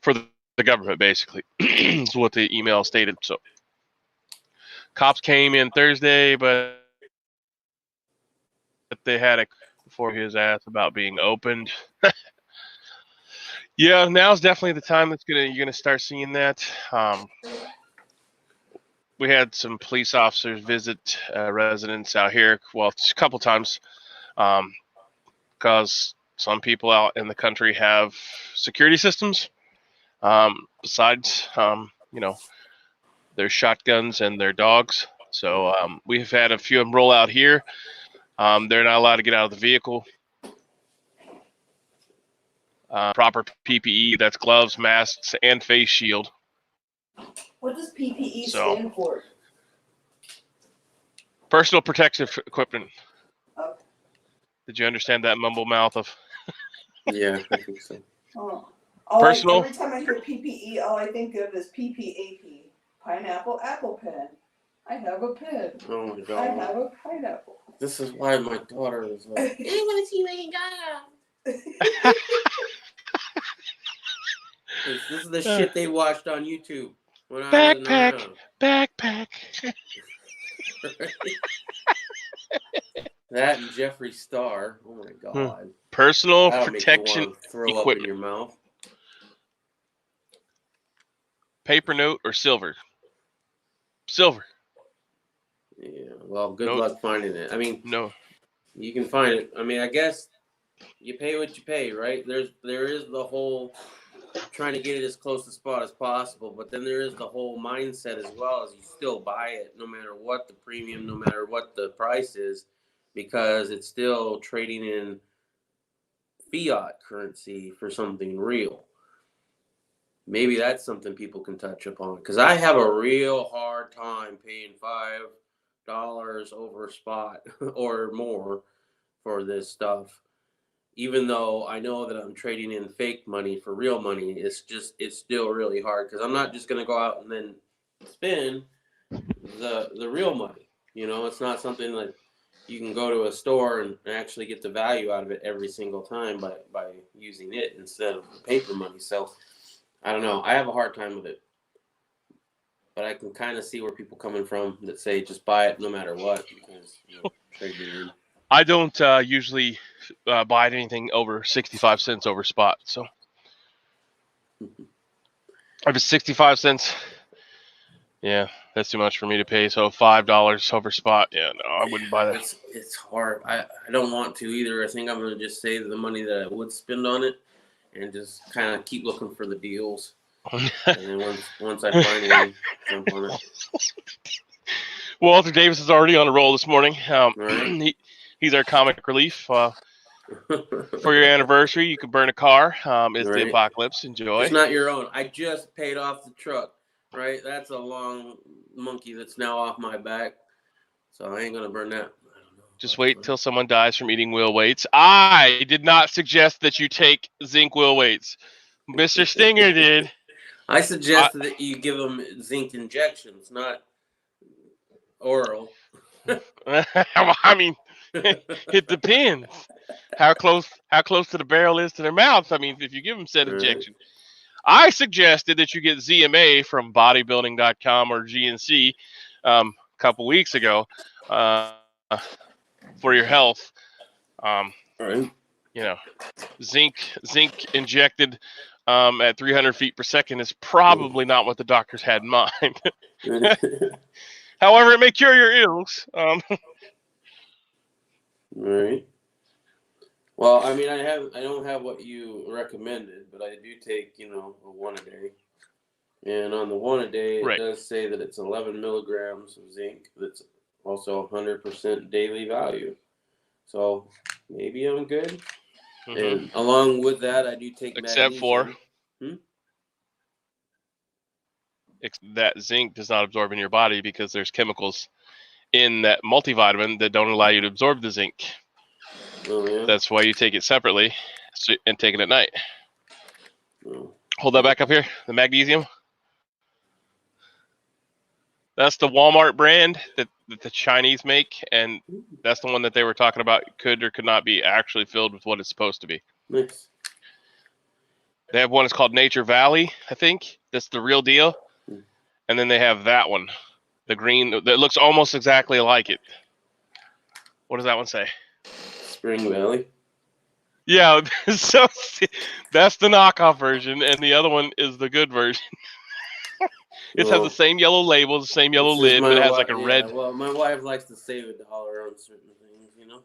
for the government, basically, is what the email stated. So cops came in Thursday, but they had it before his ass about being opened. Yeah, now's definitely the time you're gonna start seeing that. We had some police officers visit residents out here, well, a couple times, because some people out in the country have security systems besides their shotguns and their dogs. So we've had a few of them roll out here. They're not allowed to get out of the vehicle. Proper PPE, that's gloves, masks, and face shield. What does PPE stand for? Personal protective equipment. Okay. Did you understand that mumble mouth of? Yeah, I think so. Personal. Every time I hear PPE, all I think of is PPAP. Pineapple apple pen. I have a pen. Oh my God. I have a pineapple. This is why my daughter is like, I want to see what you got. This is the shit they watched on YouTube when I was around. Backpack. That and Jeffree Star. Oh my God. Personal That'll protection make you throw equipment. up in your mouth. Paper note or silver? Silver. Yeah. Well, good luck finding it. I mean, no. You can find it. I mean, I guess you pay what you pay, right? There is the whole trying to get it as close to spot as possible, but then there is the whole mindset as well, as you still buy it no matter what the premium, no matter what the price is, because it's still trading in fiat currency for something real. Maybe that's something people can touch upon, because I have a real hard time paying $5 over spot or more for this stuff. Even though I know that I'm trading in fake money for real money, it's still really hard, because I'm not just going to go out and then spend the real money. It's not something like you can go to a store and actually get the value out of it every single time by using it instead of paper money. So I don't know. I have a hard time with it. But I can kind of see where people coming from that say just buy it no matter what because trade it in. I don't usually buy anything over 65 cents over spot. So if it's 65 cents, yeah, that's too much for me to pay. So $5 over spot, yeah, no, I wouldn't buy that. It's hard. I don't want to either. I think I'm going to just save the money that I would spend on it and just kind of keep looking for the deals. And then once I find one, jump on it. Walter Davis is already on a roll this morning. Right. He's our comic relief. For your anniversary, you can burn a car. It's the apocalypse. Enjoy. It's not your own. I just paid off the truck. Right? That's a long monkey that's now off my back. So I ain't going to burn that. I don't know. Just wait until someone dies from eating wheel weights. I did not suggest that you take zinc wheel weights. Mr. Stinger did. I suggested that you give them zinc injections, not oral. I mean, it depends how close to the barrel is to their mouth. I mean, if you give them said injection. I suggested that you get ZMA from bodybuilding.com or GNC a couple weeks ago for your health. Zinc injected at 300 feet per second is probably not what the doctors had in mind. However, it may cure your ills. Right. Well, I mean, I don't have what you recommended, but I do take, a one a day. And on the one a day, it does say that it's 11 milligrams of zinc. That's also 100% daily value. So maybe I'm good. Mm-hmm. And along with that, I do take except magnesium. That zinc does not absorb in your body because there's chemicals in that multivitamin that don't allow you to absorb the zinc. Oh, yeah? That's why you take it separately and take it at night. Hold that back up here. The magnesium. That's the Walmart brand that the Chinese make, and that's the one that they were talking about could or could not be actually filled with what it's supposed to be. Nice. They have one that's called Nature Valley, I think. That's the real deal. And then they have that one, the green, that looks almost exactly like it. What does that one say? Spring Valley. Yeah, so that's the knockoff version, and the other one is the good version. It has the same yellow label, the same yellow lid, but it has like a red. Well, my wife likes to save $1 on certain things,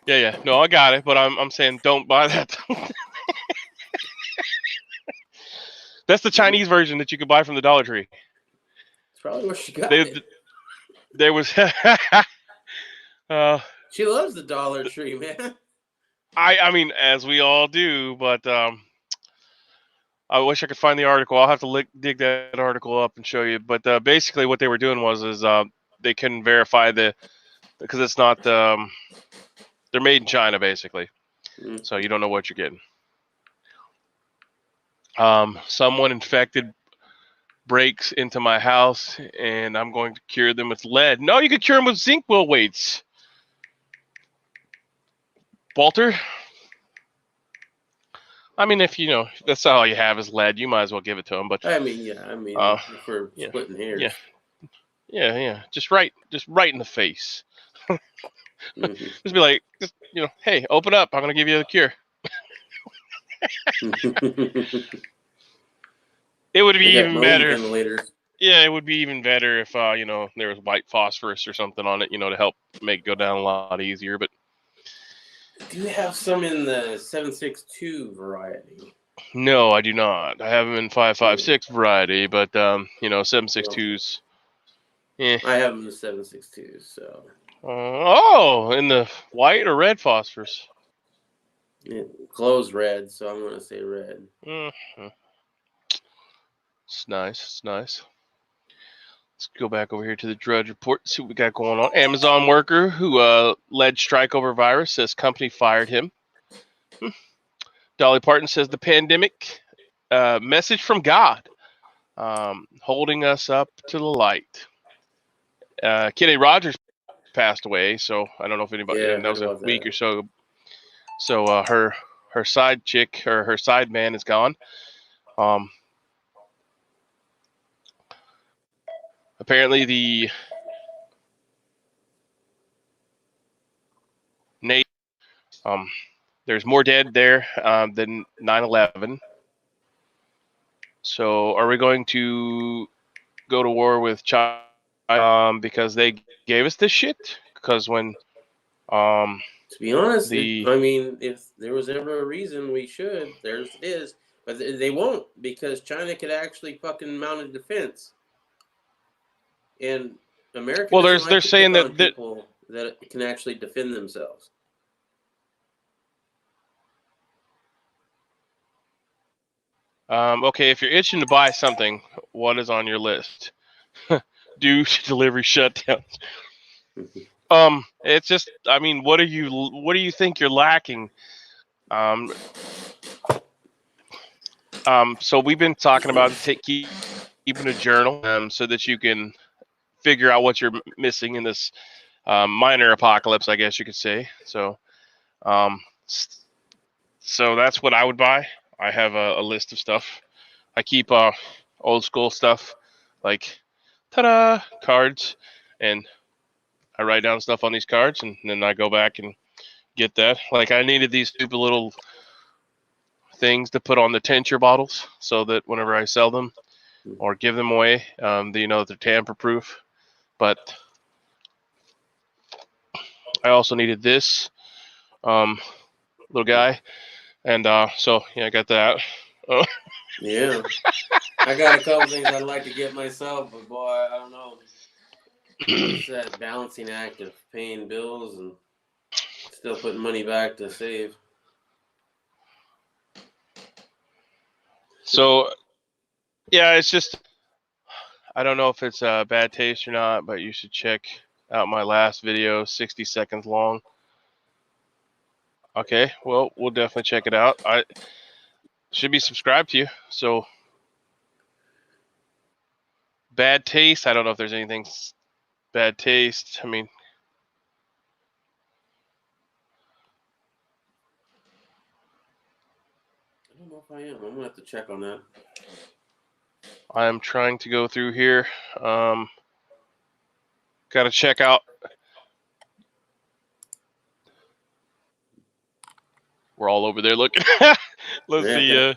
Yeah. No, I got it, but I'm saying don't buy that. That's the Chinese version that you can buy from the Dollar Tree. That's probably where she got it. There was. She loves the Dollar Tree, man. I mean, as we all do, but I wish I could find the article. I'll have to dig that article up and show you. But basically, what they were doing was they couldn't verify because it's not. They're made in China, basically, so you don't know what you're getting. Someone infected breaks into my house, and I'm going to cure them with lead. No, you could cure them with zinc wheel weights. Walter, I mean, if that's all you have is lead, you might as well give it to him. But if we're splitting hairs. Yeah, just right in the face. Just be like, hey, open up. I'm gonna give you the cure. It would be even better. Yeah, it would be even better if there was white phosphorus or something on it, to help make it go down a lot easier. But do you have some in the 762 variety? No, I do not. I have them in 556 variety, but 762s. I have them in the 762s, so. In the white or red phosphorus? It glows red, so I'm going to say red. Mm-hmm. It's nice. Let's go back over here to the Drudge Report, see what we got going on. Amazon worker who led strike over virus says company fired him. Dolly Parton says the pandemic message from God, holding us up to the light. Kenny Rogers passed away. So I don't know if anybody. Yeah, And that was a week that. or so. So her side chick or her side man is gone. Apparently the Nate. There's more dead there than 9/11. So are we going to go to war with China because they gave us this shit? Because when to be honest, I mean, if there was ever a reason we should, there's it is. But they won't, because China could actually fucking mount a defense. And America doesn't like to saying pick on people that can actually defend themselves. Okay, if you're itching to buy something, what is on your list? Due to delivery shutdowns. It's just, I mean, what do you think you're lacking? So we've been talking about keeping a journal, so that you can figure out what you're missing in this minor apocalypse, I guess you could say. So, so that's what I would buy. I have a list of stuff. I keep old school stuff like ta-da cards, and I write down stuff on these cards, and then I go back and get that. Like I needed these stupid little things to put on the tincture bottles so that whenever I sell them or give them away, they're tamper proof. But I also needed this little guy, and so yeah, I got that. Yeah, I got a couple things I'd like to get myself, but boy, I don't know. It's that balancing act of paying bills and still putting money back to save. So yeah, it's just, I don't know if it's a bad taste or not, but you should check out my last video, 60 seconds long. Okay, well, we'll definitely check it out. I should be subscribed to you. So bad taste, I don't know if there's anything bad taste. I mean, I don't know if I am. I'm gonna have to check on that. I am trying to go through here. Got to check out. We're all over there looking. Let's see.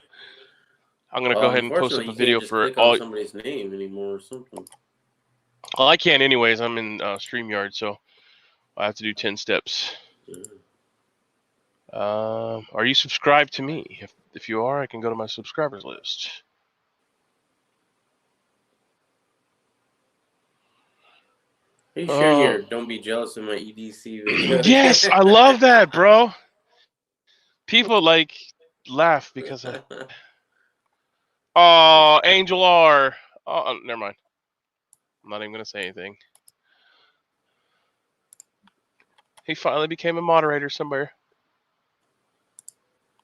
I'm gonna go ahead and post up a video for all. Somebody's name anymore or something. Well, I can't anyways. I'm in StreamYard, so I have to do 10 steps. Are you subscribed to me? If you are, I can go to my subscribers list. Are you sharing your "Don't Be Jealous" in my EDC video? Yes, I love that, bro. People laugh because of. Oh, Angel R. Oh, never mind. I'm not even gonna say anything. He finally became a moderator somewhere.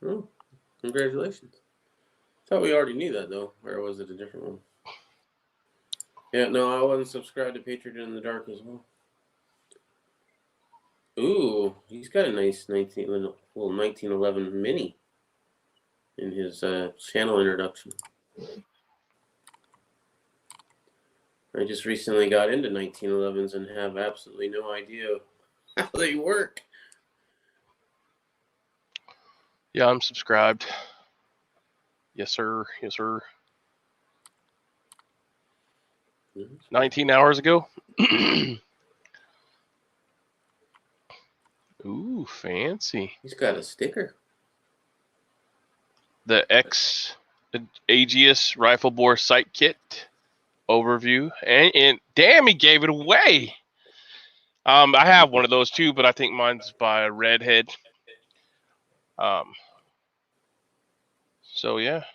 Oh, congratulations. Thought we already knew that, though. Or was it a different one? Yeah, no, I wasn't subscribed to Patriot in the Dark as well. Ooh, he's got a nice 1911 mini in his channel introduction. I just recently got into 1911s and have absolutely no idea how they work. Yeah, I'm subscribed. Yes, sir. Yes, sir. 19 hours ago. Ooh, fancy. He's got a sticker. The Aegis rifle bore sight kit overview, and damn, he gave it away. I have one of those too, but I think mine's by a redhead. So yeah.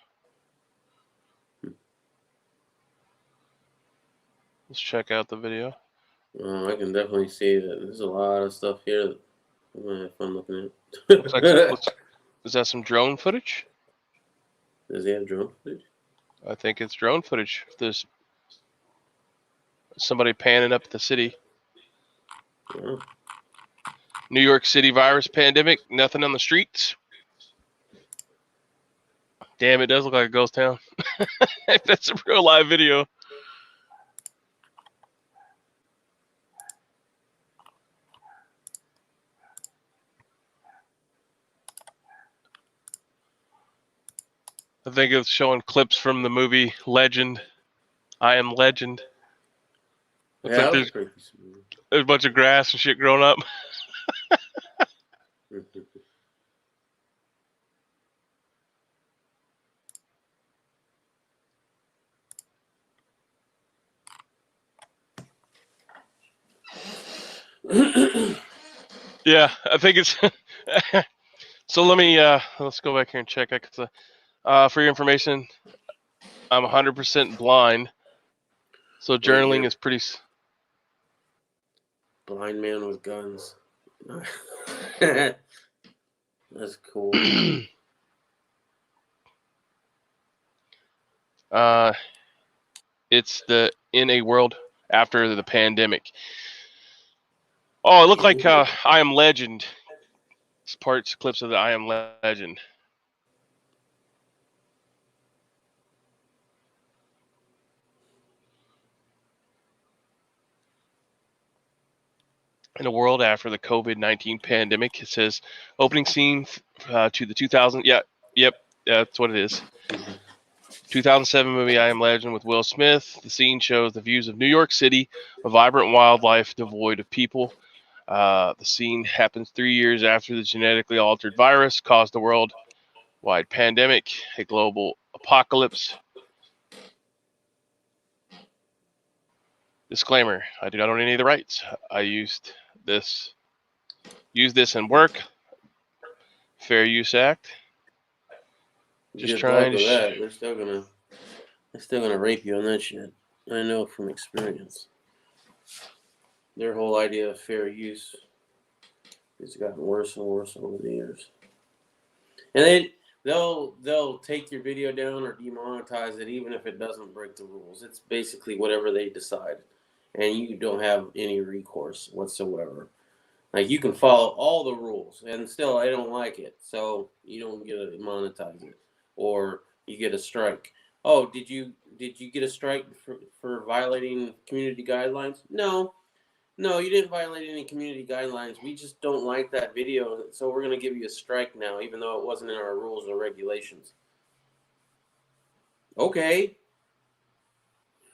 Let's check out the video. I can definitely see that there's a lot of stuff here that I'm gonna have fun looking at. Is that some drone footage? Does he have drone footage? I think it's drone footage. There's somebody panning up the city. Yeah. New York City virus pandemic, nothing on the streets. Damn, it does look like a ghost town. That's a real live video. I think it's showing clips from the movie Legend. I Am Legend. Looks like there's a bunch of grass and shit growing up. Yeah, I think it's. So let's go back here and check. For your information, I'm 100% blind. So journaling is pretty. Blind man with guns. That's cool. It's in a world after the pandemic. Oh, it looked like I Am Legend. It's clips of the I Am Legend. In a world after the COVID-19 pandemic, it says opening scene to the 2000. Yeah, yep, that's what it is. 2007 movie I Am Legend with Will Smith. The scene shows the views of New York City, a vibrant wildlife devoid of people. The scene happens 3 years after the genetically altered virus caused a worldwide pandemic, a global apocalypse. Disclaimer: I do not own any of the rights. I used this in work. Fair Use Act. Just trying to. That. They're still gonna rape you on that shit. I know from experience. Their whole idea of fair use has gotten worse and worse over the years. And they'll take your video down or demonetize it even if it doesn't break the rules. It's basically whatever they decide, and you don't have any recourse whatsoever. Like, you can follow all the rules, and still I don't like it, so you don't get to monetize it, or you get a strike. Oh, did you get a strike for violating community guidelines? No, you didn't violate any community guidelines. We just don't like that video, so we're going to give you a strike now, even though it wasn't in our rules or regulations. Okay.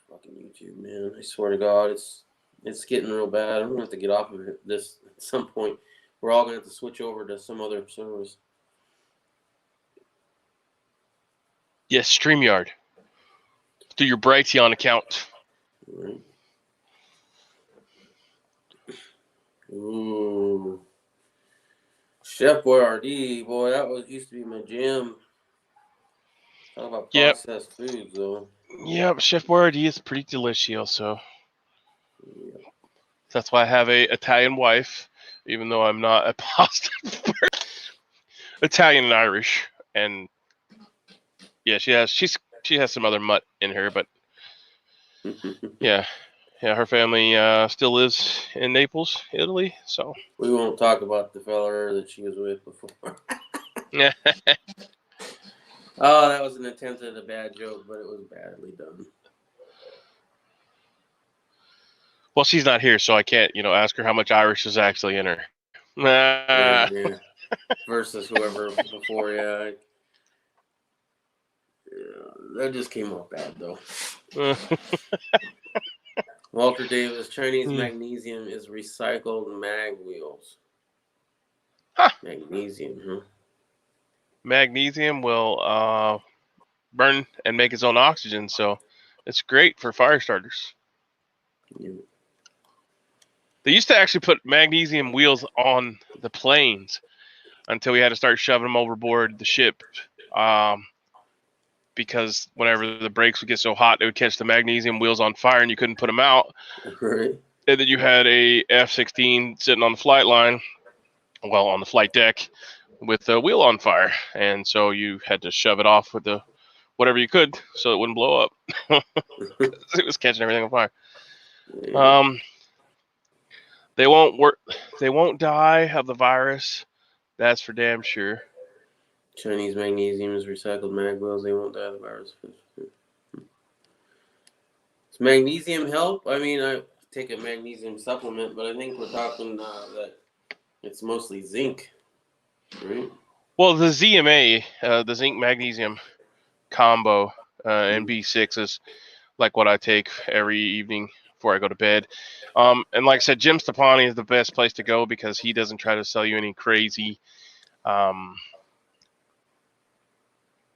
Fucking YouTube, man. I swear to God, it's getting real bad. I'm going to have to get off of this at some point. We're all going to have to switch over to some other service. Yes, StreamYard. Through your Brighteon account. Right. Ooh. Chef Boyardee, boy, that used to be my jam. Talk about processed foods, though. Yep, Chef Boyardee is pretty delicious, so. Yep. That's why I have a Italian wife, even though I'm not a pasta person. Italian and Irish, and yeah, she has some other mutt in her, but yeah, her family still lives in Naples, Italy. So we won't talk about the fella that she was with before. Yeah. Oh, that was an attempt at a bad joke, but it was badly done. Well, she's not here, so I can't, ask her how much Irish is actually in her. Yeah. Versus whoever before, yeah. That just came off bad, though. Walter Davis, Chinese magnesium is recycled mag wheels. Huh. Magnesium, huh? Magnesium will burn and make its own oxygen, so it's great for fire starters. Yeah. They used to actually put magnesium wheels on the planes until we had to start shoving them overboard the ship, because whenever the brakes would get so hot, they would catch the magnesium wheels on fire and you couldn't put them out. Right. And then you had a F-16 sitting on the flight line, well, on the flight deck, with the wheel on fire, and so you had to shove it off with whatever you could so it wouldn't blow up. It was catching everything on fire. They won't work. They won't die of the virus. That's for damn sure. Chinese magnesium is recycled mag wells. They won't die of the virus. Does magnesium help? I mean, I take a magnesium supplement, but I think we're talking that it's mostly zinc, right? Well, the ZMA, the zinc magnesium combo, and B6 is like what I take every evening before I go to bed. And like I said, Jim Stepani is the best place to go because he doesn't try to sell you any crazy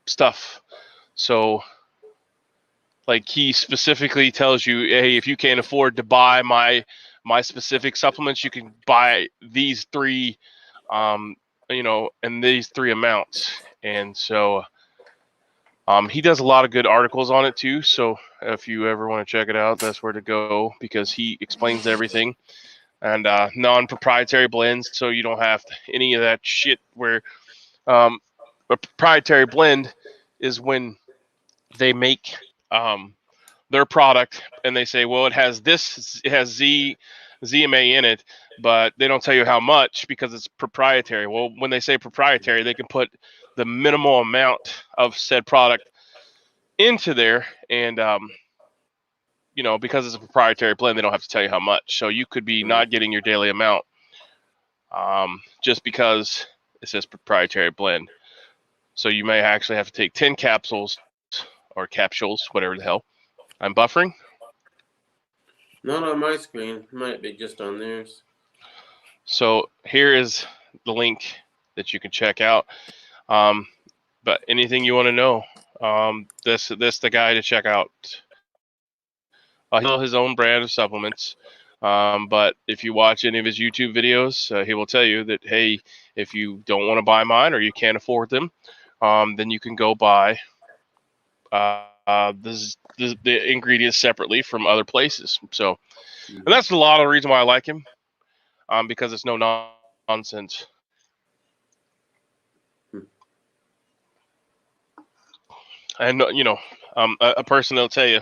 stuff. So, like, he specifically tells you, hey, if you can't afford to buy my specific supplements, you can buy these three, and these three amounts. And so he does a lot of good articles on it too. So if you ever want to check it out, that's where to go because he explains everything. And non-proprietary blends, so you don't have any of that shit where a proprietary blend is when they make their product and they say, well, it has ZMA in it, but they don't tell you how much because it's proprietary. Well, when they say proprietary, they can put the minimal amount of said product into there, and because it's a proprietary blend, they don't have to tell you how much. So you could be not getting your daily amount just because it says proprietary blend. So you may actually have to take 10 capsules or capsules, whatever the hell. I'm buffering. Not on my screen. Might be just on theirs. So here is the link that you can check out. But anything you want to know, this the guy to check out. He'll his own brand of supplements. But if you watch any of his YouTube videos, he will tell you that, hey, if you don't want to buy mine or you can't afford them, then you can go buy the ingredients separately from other places. So, and that's a lot of the reason why I like him, because it's no nonsense. And a person will tell you,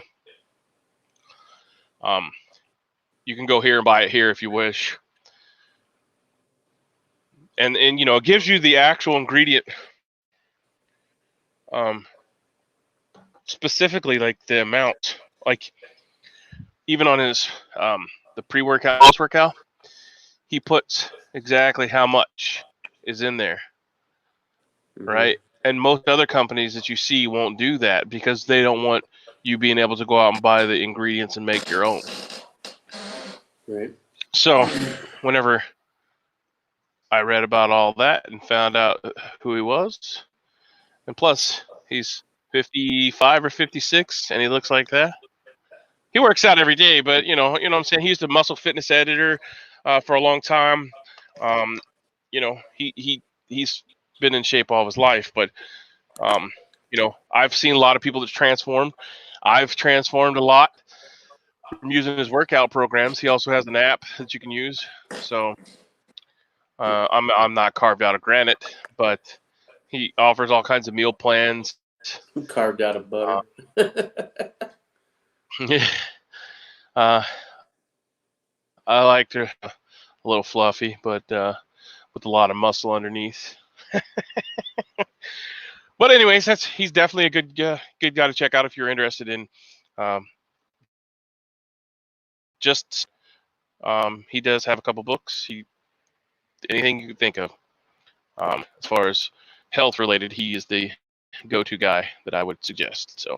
you can go here and buy it here if you wish. And it gives you the actual ingredient, specifically like the amount, like even on his the pre-workout, post-workout, he puts exactly how much is in there, right? And most other companies that you see won't do that because they don't want you being able to go out and buy the ingredients and make your own. Right. So whenever I read about all that and found out who he was, and plus he's 55 or 56 and he looks like that. He works out every day, but you know what I'm saying? He's the muscle fitness editor for a long time. He's been in shape all of his life, but I've seen a lot of people that transformed. I've transformed a lot from using his workout programs. He also has an app that you can use. So I'm not carved out of granite, but he offers all kinds of meal plans. Carved out of butter. I like to a little fluffy, but with a lot of muscle underneath. But anyways, he's definitely a good guy to check out if you're interested in he does have a couple books. Anything you can think of as far as health related, he is the go-to guy that I would suggest. So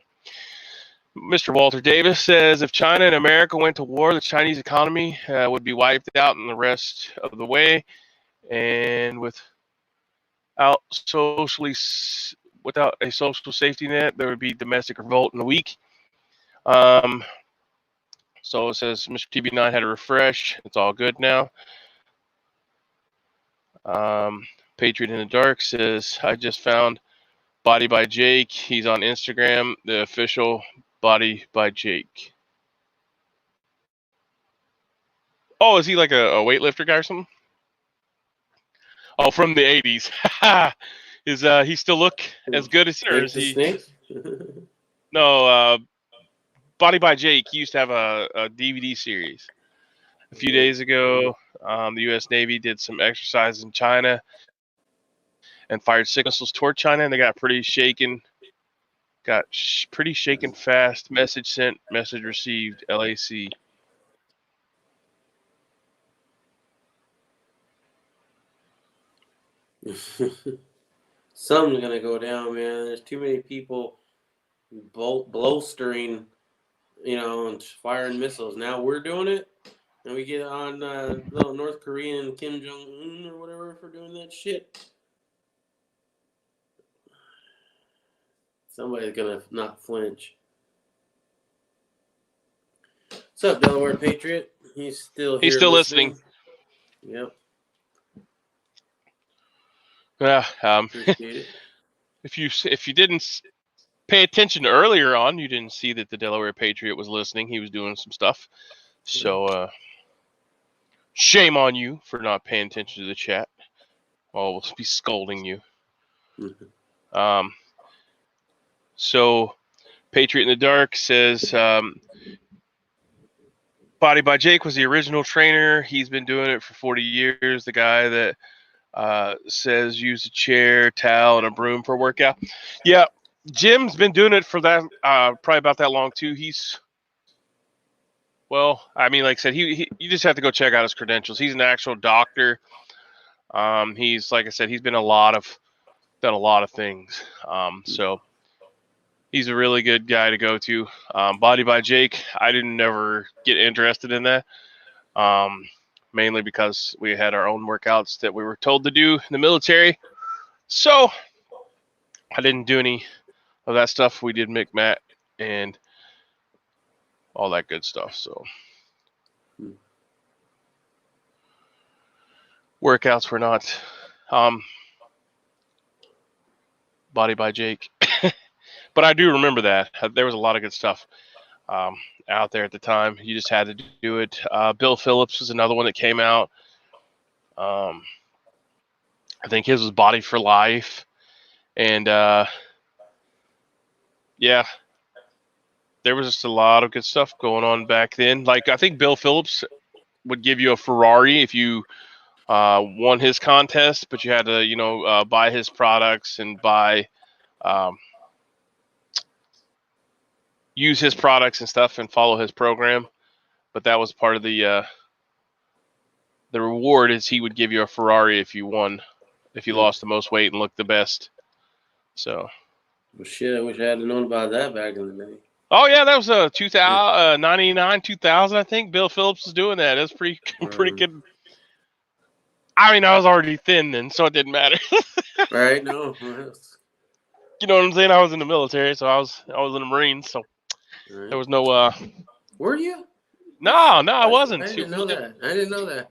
Mr. Walter Davis says, if China and America went to war, the Chinese economy would be wiped out in the rest of the way, and without a social safety net, there would be domestic revolt in a week. So it says Mr. TB9 had a refresh. It's all good now. Patriot in the Dark says, I just found Body by Jake. He's on Instagram, the official Body by Jake. Oh, is he like a weightlifter guy or something? Oh, from the 80s. Is he still look as good as her? No, Body by Jake. He used to have a DVD series. a few days ago. The U.S. Navy did some exercise in China and fired 6 missiles toward China, and they got pretty shaken. Pretty shaken fast. Message sent, message received, LAC. Something's gonna go down, man. There's too many people blowstering, and firing missiles. Now we're doing it, and we get on little North Korean Kim Jong-un or whatever for doing that shit. Somebody's gonna not flinch. What's up, Delaware Patriot? He's still here. He's still listening. Yep. Yeah. Appreciate it. If you didn't pay attention earlier on, you didn't see that the Delaware Patriot was listening. He was doing some stuff. So shame on you for not paying attention to the chat. We'll be scolding you. Mm-hmm. So Patriot in the Dark says Body by Jake was the original trainer. He's been doing it for 40 years. The guy that says use a chair, towel, and a broom for a workout. Yeah, Jim's been doing it for that probably about that long too. Like I said, you just have to go check out his credentials. He's an actual doctor. He's, like I said, he's been done a lot of things. So he's a really good guy to go to. Body by Jake, I didn't never get interested in that. Mainly because we had our own workouts that we were told to do in the military. So I didn't do any of that stuff. We did McMat and all that good stuff. So workouts were not Body by Jake. But I do remember that. There was a lot of good stuff out there at the time. You just had to do it. Bill Phillips was another one that came out. I think his was Body for Life. And yeah, there was just a lot of good stuff going on back then. Like, I think Bill Phillips would give you a Ferrari if you won his contest, but you had to, buy his products and use his products and stuff and follow his program. But that was part of the reward is he would give you a Ferrari if you won, if you lost the most weight and looked the best. So. Well, shit, I wish I had known about that back in the day. Oh yeah, that was 99, 2000, I think. Bill Phillips was doing that. That's pretty good. I mean, I was already thin then, so it didn't matter. Right? No. You know what I'm saying? I was in the military, so I was in the Marines, so there was no. Were you? No, I wasn't. I didn't know that.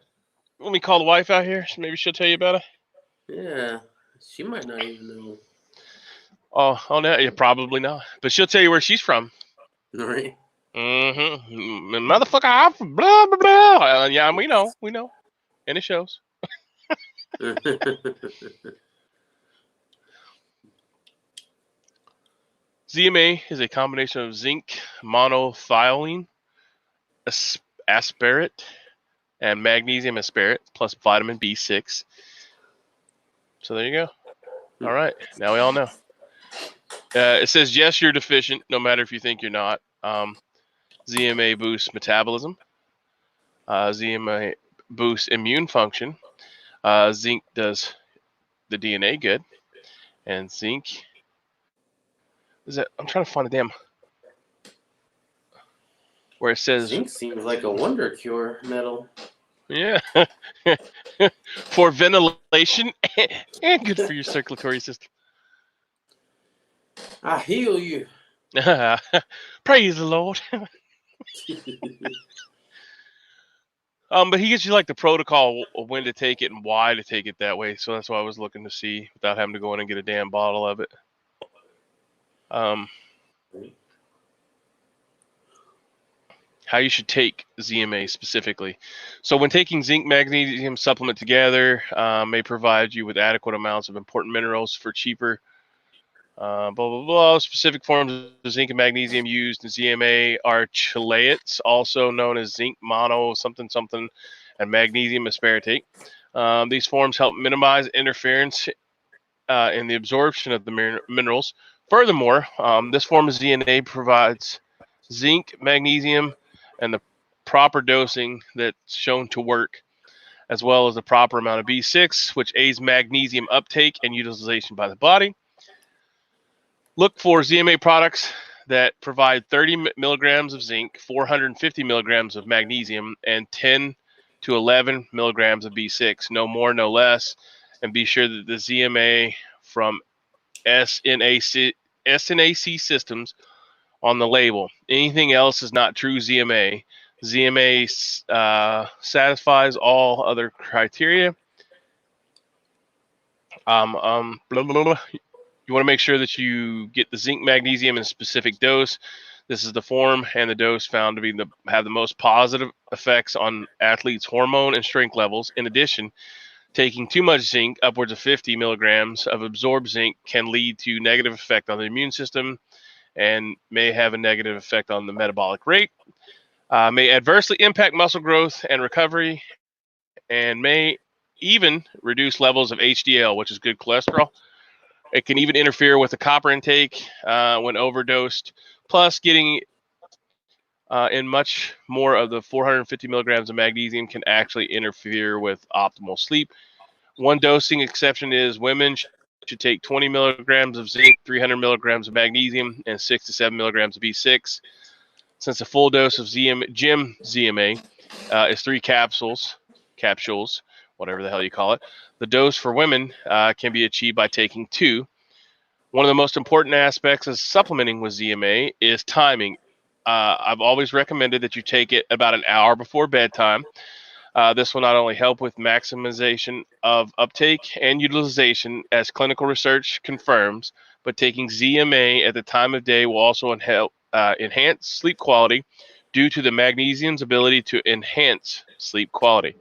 Let me call the wife out here. Maybe she'll tell you about it. Yeah, she might not even know. Oh no, yeah, probably not. But she'll tell you where she's from. All right. Mm-hmm. Motherfucker, I'm from blah blah blah. Yeah, we know, and it shows. ZMA is a combination of zinc monothiolene, aspartate, and magnesium aspartate plus vitamin B6. So there you go. All right, now we all know. It says yes, you're deficient, no matter if you think you're not. ZMA boosts metabolism. ZMA boosts immune function. Zinc does the DNA good, and zinc is that? I'm trying to find a damn where it says zinc seems like a wonder cure metal. Yeah, for ventilation and good for your circulatory system. I heal you. Praise the Lord. But he gives you like the protocol of when to take it and why to take it that way. So that's why I was looking to see without having to go in and get a damn bottle of it. How you should take ZMA specifically. So when taking zinc magnesium supplement together, may provide you with adequate amounts of important minerals for cheaper Blah, blah, blah. Specific forms of zinc and magnesium used in ZMA are chelates, also known as zinc mono something something, and magnesium aspartate. These forms help minimize interference in the absorption of the minerals. Furthermore, this form of ZNA provides zinc, magnesium, and the proper dosing that's shown to work, as well as the proper amount of B6, which aids magnesium uptake and utilization by the body. Look for ZMA products that provide 30 milligrams of zinc, 450 milligrams of magnesium, and 10 to 11 milligrams of B6, no more, no less. And be sure that the ZMA from SNAC systems on the label. Anything else is not true ZMA. ZMA satisfies all other criteria. Blah, blah, blah. You want to make sure that you get the zinc magnesium in a specific dose. This is the form and the dose found to have the most positive effects on athletes' hormone and strength levels. In addition, taking too much zinc, upwards of 50 milligrams of absorbed zinc, can lead to negative effect on the immune system and may have a negative effect on the metabolic rate, may adversely impact muscle growth and recovery, and may even reduce levels of HDL, which is good cholesterol. It can even interfere with the copper intake when overdosed. Plus, getting in much more of the 450 milligrams of magnesium can actually interfere with optimal sleep. One dosing exception is women should take 20 milligrams of zinc, 300 milligrams of magnesium, and 6 to 7 milligrams of B6. Since a full dose of gym ZMA is 3 capsules, whatever the hell you call it, the dose for women can be achieved by taking 2. One of the most important aspects of supplementing with ZMA is timing. I've always recommended that you take it about an hour before bedtime. This will not only help with maximization of uptake and utilization, as clinical research confirms, but taking ZMA at the time of day will also help enhance sleep quality due to the magnesium's ability to enhance sleep quality.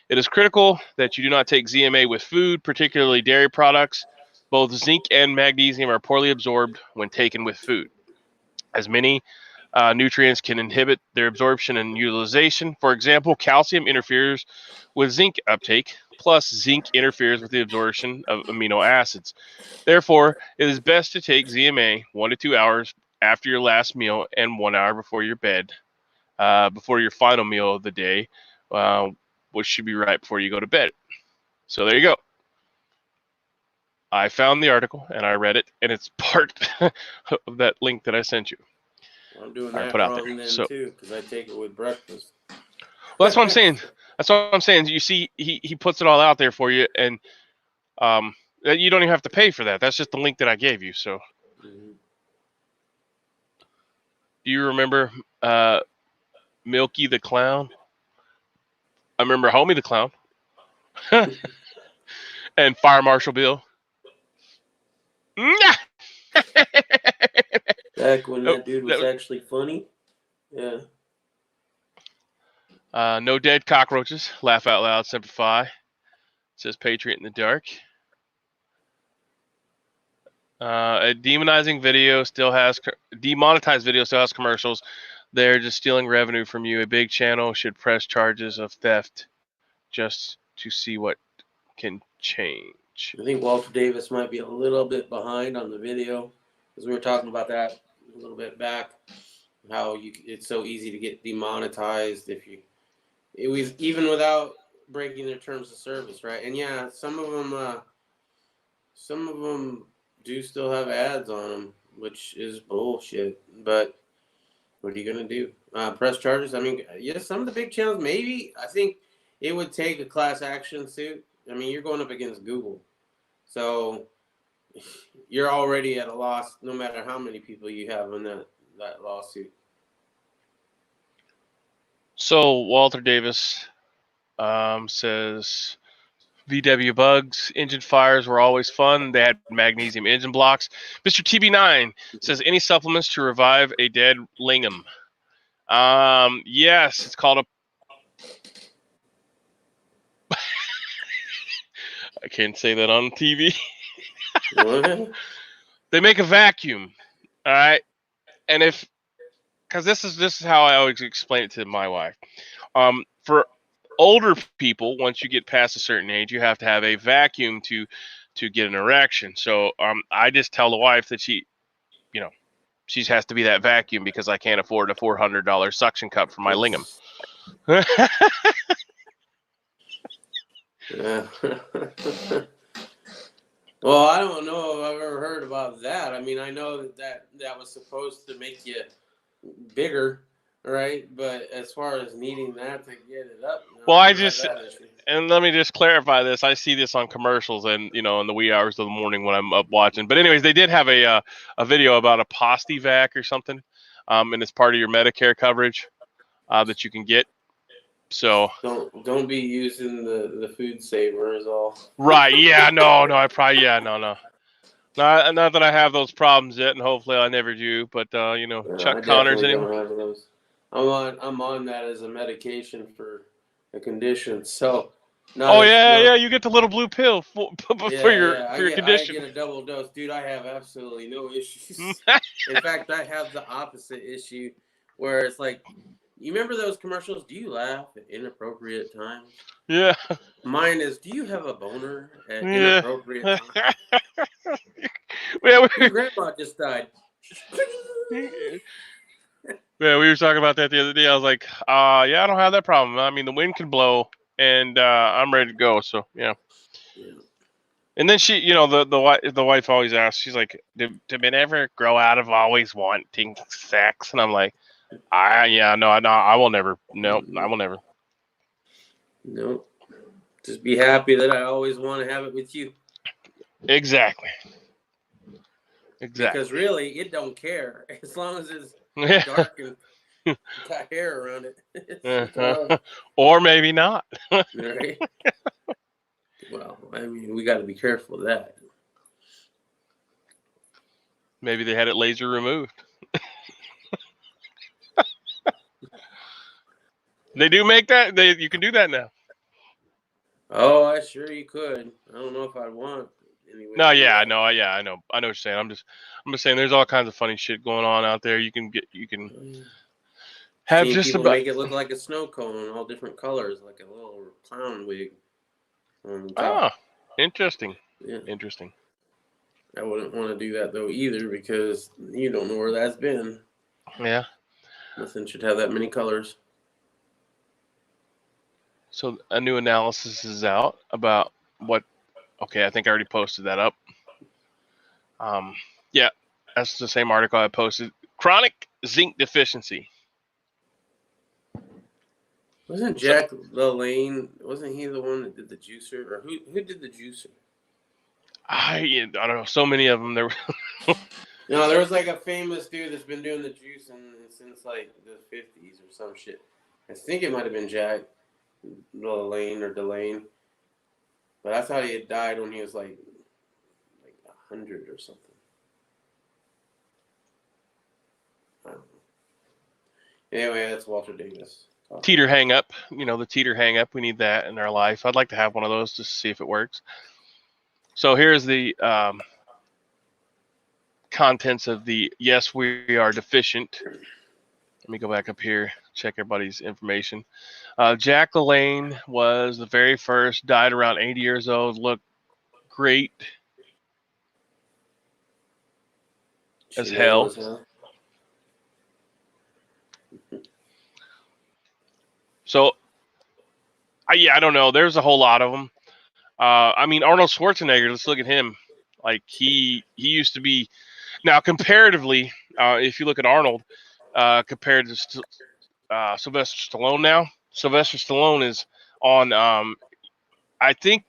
It is critical that you do not take ZMA with food, particularly dairy products. Both zinc and magnesium are poorly absorbed when taken with food, as many nutrients can inhibit their absorption and utilization. For example, calcium interferes with zinc uptake, plus zinc interferes with the absorption of amino acids. Therefore, it is best to take ZMA 1 to 2 hours after your last meal and 1 hour before your bed, before your final meal of the day, which should be right before you go to bed. So there you go. I found the article and I read it, and it's part of that link that I sent you. I'm doing Or that put out there. wrong then So, too, because I take it with breakfast. well, that's what I'm saying. That's what I'm saying. You see, he puts it all out there for you, and you don't even have to pay for that. That's just the link that I gave you. So, do you remember Milky the Clown? I remember Homie the Clown and Fire Marshal Bill. Back when that dude was actually funny. Yeah. No dead cockroaches. Laugh out loud. Simplify. Says Patriot in the Dark. A demonetized video still has commercials. They're just stealing revenue from you. A big channel should press charges of theft just to see what can change. I think Walter Davis might be a little bit behind on the video, because we were talking about that a little bit back. How it's so easy to get demonetized it was even without breaking their terms of service, right? And yeah, some of them do still have ads on them, which is bullshit. But what are you gonna do? Press charges? I mean, yeah, some of the big channels, maybe. I think it would take a class action suit. I mean, you're going up against Google, so you're already at a loss, no matter how many people you have in that lawsuit. So Walter Davis says VW bugs, engine fires were always fun. They had magnesium engine blocks. Mr. TB9 says any supplements to revive a dead lingam. Yes, it's called a. I can't say that on TV. What? They make a vacuum, all right, and because this is how I always explain it to my wife. For older people, once you get past a certain age, you have to have a vacuum to get an erection. So I just tell the wife that she has to be that vacuum because I can't afford a $400 suction cup for my lingam. Yeah. Well, I don't know if I've ever heard about that. I mean, I know that was supposed to make you bigger, right? But as far as needing that to get it up, no, Well, I never had that issue. and let me just clarify this. I see this on commercials and, in the wee hours of the morning when I'm up watching. But anyways, they did have a video about a Posti-Vac or something, and it's part of your Medicare coverage that you can get. So don't be using the food saver is all. right, yeah, no, I probably no. Not that I have those problems yet, and hopefully I never do. But Chuck I Connors definitely anymore. don't have those. I'm on that as a medication for a condition. So Oh yeah, you get the little blue pill for your I condition. get a double dose, dude. I have absolutely no issues. In fact, I have the opposite issue, where it's like, you remember those commercials? Do you laugh at inappropriate times? Yeah. Mine is, do you have a boner at Yeah. inappropriate times? Yeah, Your grandma just died. Yeah, we were talking about that the other day. I was like, yeah, I don't have that problem. I mean, the wind can blow, and I'm ready to go. So yeah. And then she, the wife always asks, she's like, "Did men ever grow out of always wanting sex?" And I'm like, no, I will never. No, I will never. Nope. Just be happy that I always want to have it with you. Exactly. Because really, it don't care as long as it's dark and got hair around it. It's or maybe not. right? Well, I mean, we got to be careful of that. Maybe they had it laser removed. They do make that. You can do that now. Oh, I sure you could. I don't know if I'd want. Anyway, No, yeah, no, I know what you're saying. I'm just saying there's all kinds of funny shit going on out there. You can have Seeing just people about. make it look like a snow cone, all different colors, like a little clown wig on top. Interesting. Yeah. Interesting. I wouldn't want to do that though either, because you don't know where that's been. Yeah. Nothing should have that many colors. So a new analysis is out about what. Okay, I think I already posted that up. Yeah, that's the same article I posted. Chronic zinc deficiency. Wasn't Jack LaLanne? Wasn't he the one that did the juicer, or who did the juicer? I don't know. So many of them. There. No, there was like a famous dude that's been doing the juicing since like the 50s or some shit. I think it might have been Jack LaLanne or Delane, but I thought he had died when he was like 100 or something. I don't know. Anyway, that's Walter Davis. Teeter hang up, the teeter hang up. We need that in our life. I'd like to have one of those just to see if it works. So here's the contents of the yes, we are deficient. Let me go back up here, check everybody's information. Jack LaLanne was the very first, died around 80 years old, looked great as hell. So, I don't know. There's a whole lot of them. I mean, Arnold Schwarzenegger, let's look at him. Like, he used to be... Now, comparatively, if you look at Arnold, compared to Sylvester Stallone now, Sylvester Stallone is on, I think,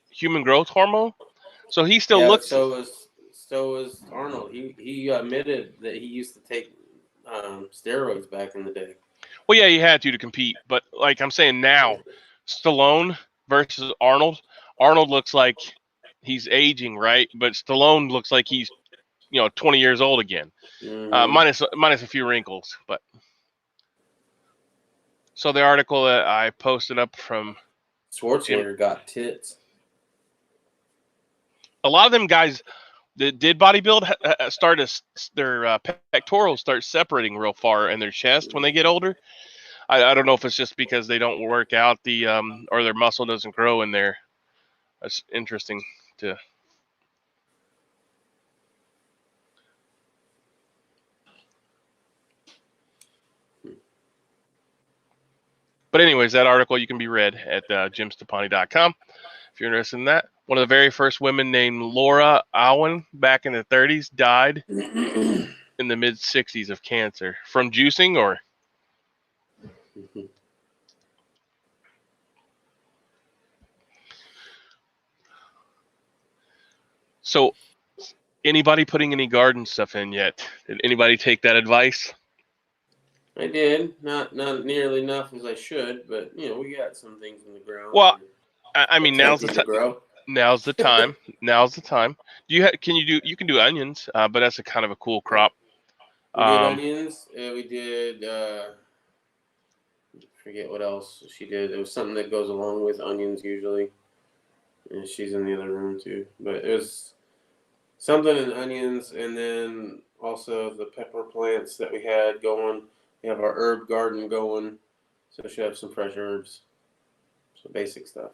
human growth hormone. So he still looks... So was Arnold. He admitted that he used to take steroids back in the day. Well, yeah, he had to compete. But, like I'm saying now, Stallone versus Arnold. Arnold looks like he's aging, right? But Stallone looks like he's 20 years old again, minus a few wrinkles. But so the article that I posted up from Schwarzenegger got tits. A lot of them guys Did bodybuild start their pectorals start separating real far in their chest when they get older? I don't know if it's just because they don't work out or their muscle doesn't grow in there. That's interesting to. But anyways, that article you can be read at jimstapani.com if you're interested in that. One of the very first women named Laura Owen back in the 30s died in the mid 60s of cancer from juicing or. So, anybody putting any garden stuff in yet? Did anybody take that advice? I did. Not nearly enough as I should, but we got some things in the ground. Well, I mean, now's the to grow. Now's the time. Now's the time. You can do onions, but that's a kind of a cool crop. We did onions. We did. Forget what else she did. It was something that goes along with onions usually. And she's in the other room too. But it was something in onions, and then also the pepper plants that we had going. We have our herb garden going, so she have some fresh herbs. So basic stuff.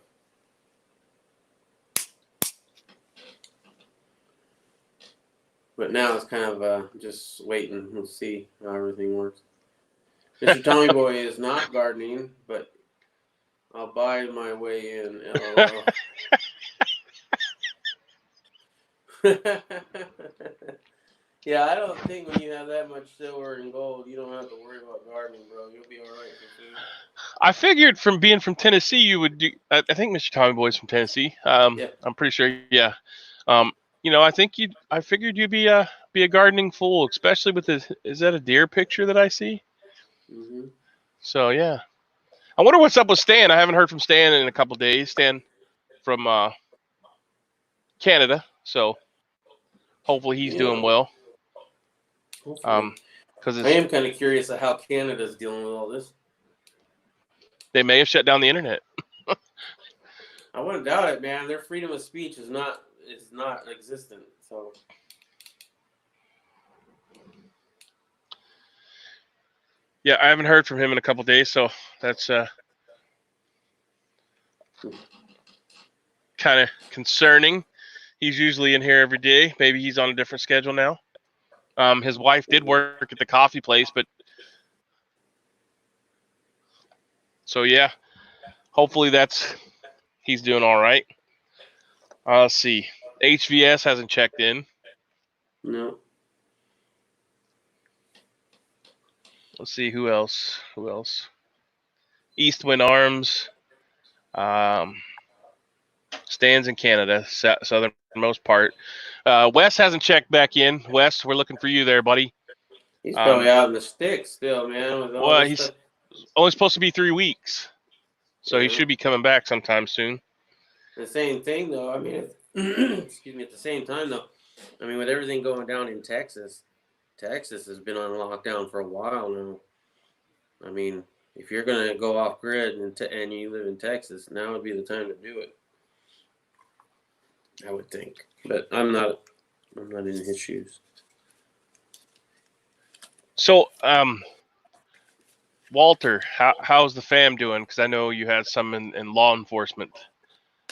But now it's kind of just waiting. We'll see how everything works. Mr. Tommy Boy is not gardening, but I'll buy my way in. LOL. Yeah, I don't think when you have that much silver and gold, you don't have to worry about gardening, bro. You'll be all right for food. I figured from being from Tennessee, you would do. I think Mr. Tommy Boy's from Tennessee. Yeah. I'm pretty sure. Yeah. I figured you'd be a gardening fool, especially with this. Is that a deer picture that I see? Mm-hmm. So yeah. I wonder what's up with Stan. I haven't heard from Stan in a couple of days. Stan from Canada, so hopefully he's doing well. Because I am kind of curious of how Canada's dealing with all this. They may have shut down the internet. I wouldn't doubt it, man. Their freedom of speech is not existent. So. Yeah, I haven't heard from him in a couple of days, so that's kind of concerning. He's usually in here every day. Maybe he's on a different schedule now. His wife did work at the coffee place, but so yeah, hopefully he's doing all right. Let's see. HVS hasn't checked in. No. Let's see who else. Eastwind Arms. Stands in Canada, southernmost part. Wes hasn't checked back in. Wes, we're looking for you there, buddy. He's probably out in the sticks still, man. He's only supposed to be 3 weeks, so he should be coming back sometime soon. The same thing, though. I mean, excuse me. At the same time, though, I mean, with everything going down in Texas has been on lockdown for a while now. I mean, if you're gonna go off grid and you live in Texas, now would be the time to do it. I would think, but I'm not in his shoes. So, Walter, how's the fam doing? Because I know you had some in law enforcement,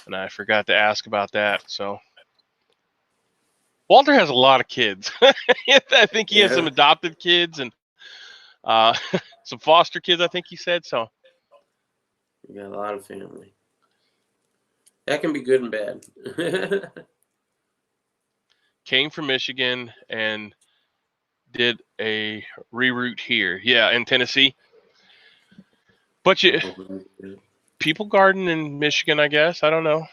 and I forgot to ask about that. So, Walter has a lot of kids. I think he has some adopted kids and some foster kids, I think he said. So, you got a lot of family. That can be good and bad. Came from Michigan and did a reroute here. Yeah, in Tennessee. But people garden in Michigan, I guess. I don't know.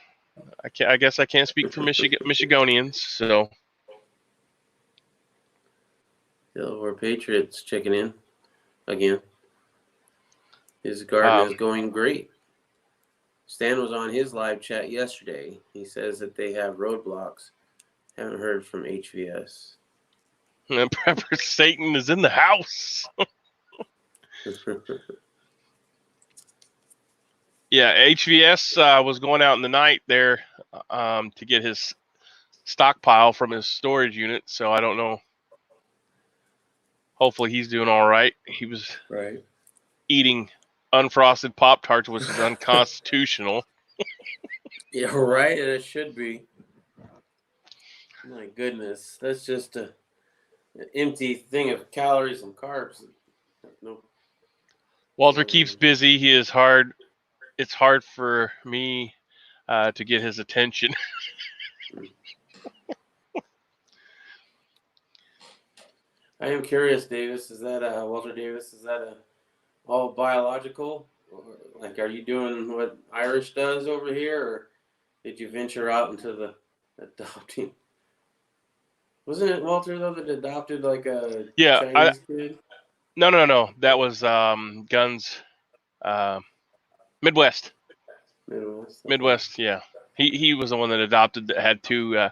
I guess I can't speak for Michigonians. So. Silver Patriots checking in again. His garden is going great. Stan was on his live chat yesterday. He says that they have roadblocks. Haven't heard from HVS. Prepper Satan is in the house. Yeah, HVS was going out in the night there to get his stockpile from his storage unit, so I don't know. Hopefully he's doing all right. He was Right. eating unfrosted Pop-Tarts, which is unconstitutional. Yeah, right. And it should be. My goodness, that's just an empty thing of calories and carbs. No. Walter keeps busy. He is hard. It's hard for me to get his attention. I am curious, Davis. Is that Walter Davis? Is that all biological? Or, like, are you doing what Irish does over here, or did you venture out into the adopting? Wasn't it Walter though that adopted like a Chinese kid? No. That was Guns Midwest. Midwest, yeah. He was the one that adopted that had two.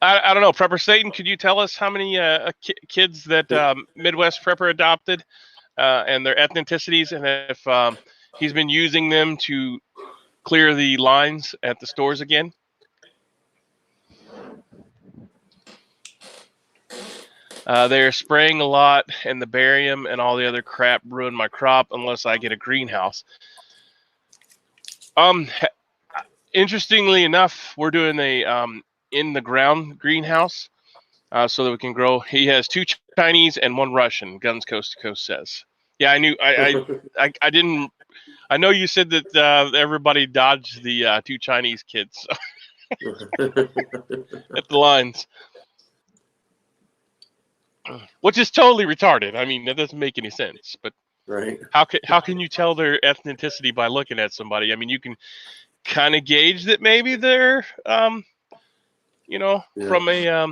I don't know, Prepper Satan. Could you tell us how many kids that Midwest Prepper adopted and their ethnicities, and if he's been using them to clear the lines at the stores again? They're spraying a lot, and the barium and all the other crap ruined my crop unless I get a greenhouse. Interestingly enough, we're doing a in the ground greenhouse so that we can grow. He has 2 Chinese and 1 Russian. Guns Coast to Coast says. Yeah, I knew. I didn't. I know you said that everybody dodged the 2 Chinese kids at the lines, which is totally retarded. I mean, that doesn't make any sense. But right. How can you tell their ethnicity by looking at somebody? I mean, you can kind of gauge that maybe they're from a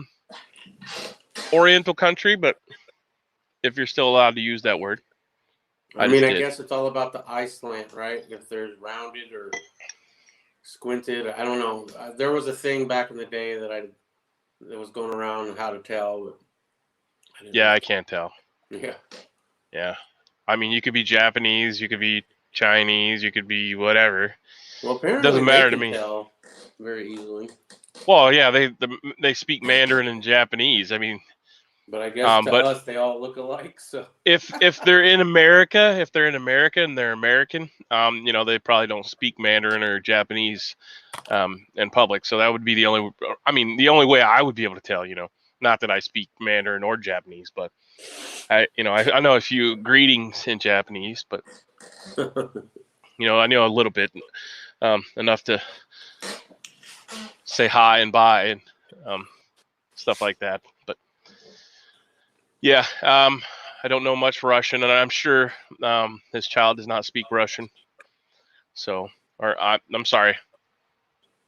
Oriental country, but if you're still allowed to use that word. I guess it's all about the eye slant, right? If they're rounded or squinted, I don't know. There was a thing back in the day that was going around on how to tell. But I can't tell. Yeah. I mean, you could be Japanese, you could be Chinese, you could be whatever. Well, apparently it doesn't matter to me. Tell very easily. Well, yeah, they speak Mandarin and Japanese. I mean, but I guess to us they all look alike. So if they're in America, and they're American, they probably don't speak Mandarin or Japanese in public. So that would be the only way I would be able to tell. Not that I speak Mandarin or Japanese, but I know a few greetings in Japanese, but I know a little bit, enough to say hi and bye and stuff like that. But yeah, I don't know much Russian, and I'm sure his child does not speak Russian. So, I'm sorry.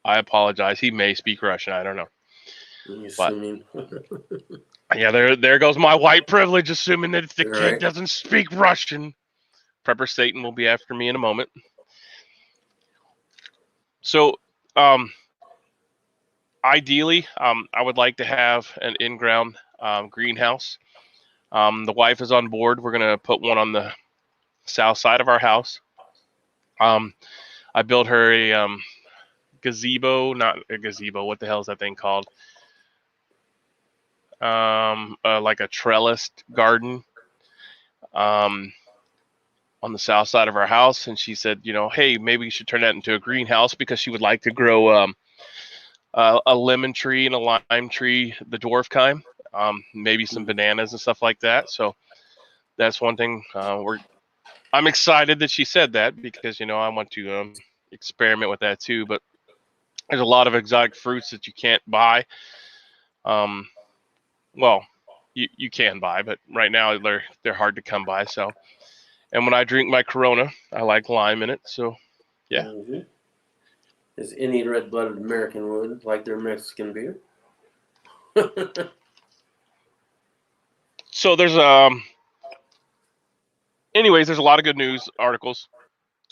I apologize. He may speak Russian. I don't know. But yeah, there goes my white privilege, assuming that the kid doesn't speak Russian. Prepper Satan will be after me in a moment. So, ideally, I would like to have an in-ground greenhouse. The wife is on board. We're going to put one on the south side of our house. I built her a gazebo, not a gazebo. What the hell is that thing called? Like a trellised garden on the south side of our house. And she said, hey, maybe we should turn that into a greenhouse because she would like to grow a lemon tree and a lime tree, the dwarf kind, maybe some bananas and stuff like that. So that's one thing I'm excited that she said that because, I want to experiment with that too. But there's a lot of exotic fruits that you can't buy. Well, you can buy, but right now they're hard to come by. So, and when I drink my Corona, I like lime in it. So, yeah. Mm-hmm. As any red-blooded American would, like their Mexican beer. So there's anyways, there's a lot of good news articles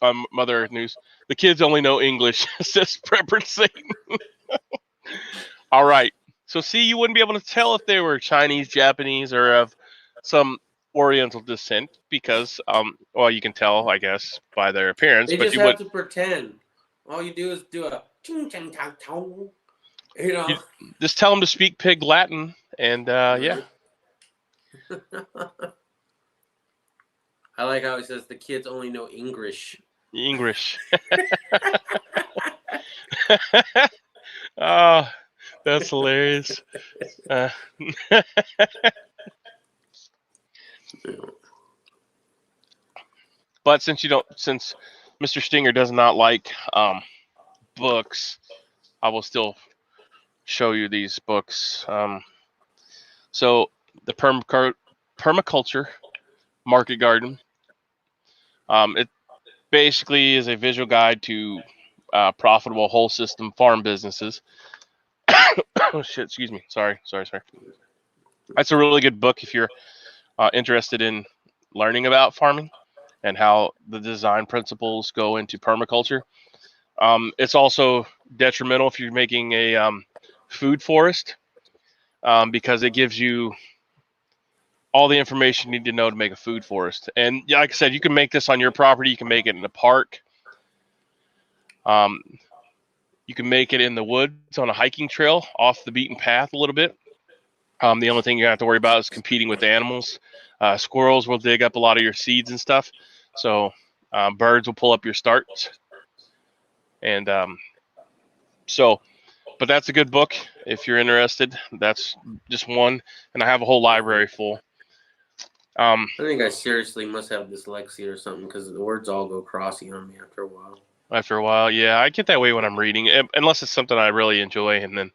on Mother Earth News. The kids only know English, says Prepper Satan. All right. So see, you wouldn't be able to tell if they were Chinese, Japanese, or of some Oriental descent because, you can tell, I guess, by their appearance. They just have to pretend. All you do is do a ching chang tang tong. You know. Just tell them to speak pig Latin, and yeah. I like how he says the kids only know English. English. Oh, that's hilarious. But since Mr. Stinger does not like books, I will still show you these books. So the permaculture market garden. It basically is a visual guide to profitable whole system farm businesses. Oh shit! Excuse me. Sorry. That's a really good book if you're interested in learning about farming and how the design principles go into permaculture. It's also detrimental if you're making a food forest because it gives you all the information you need to know to make a food forest. And like I said, you can make this on your property. You can make it in a park. You can make it in the woods on a hiking trail off the beaten path a little bit. The only thing you have to worry about is competing with animals. Squirrels will dig up a lot of your seeds and stuff. So birds will pull up your starts. And but that's a good book if you're interested. That's just one. And I have a whole library full. I think I seriously must have dyslexia or something because the words all go crossy on me after a while. After a while, yeah, I get that way when I'm reading, unless it's something I really enjoy, and then.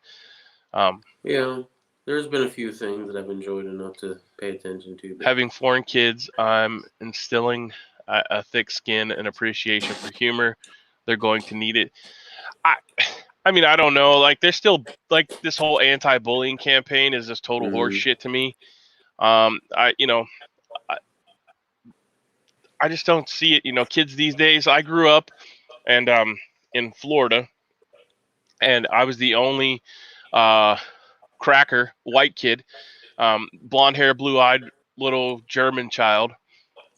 Yeah, there's been a few things that I've enjoyed enough to pay attention to. But... Having 4 kids, I'm instilling a thick skin and appreciation for humor. They're going to need it. I mean, I don't know. Like, there's still like this whole anti-bullying campaign is just total horse shit to me. I just don't see it. Kids these days. I grew up and in Florida, and I was the only cracker white kid, blonde hair, blue-eyed little German child,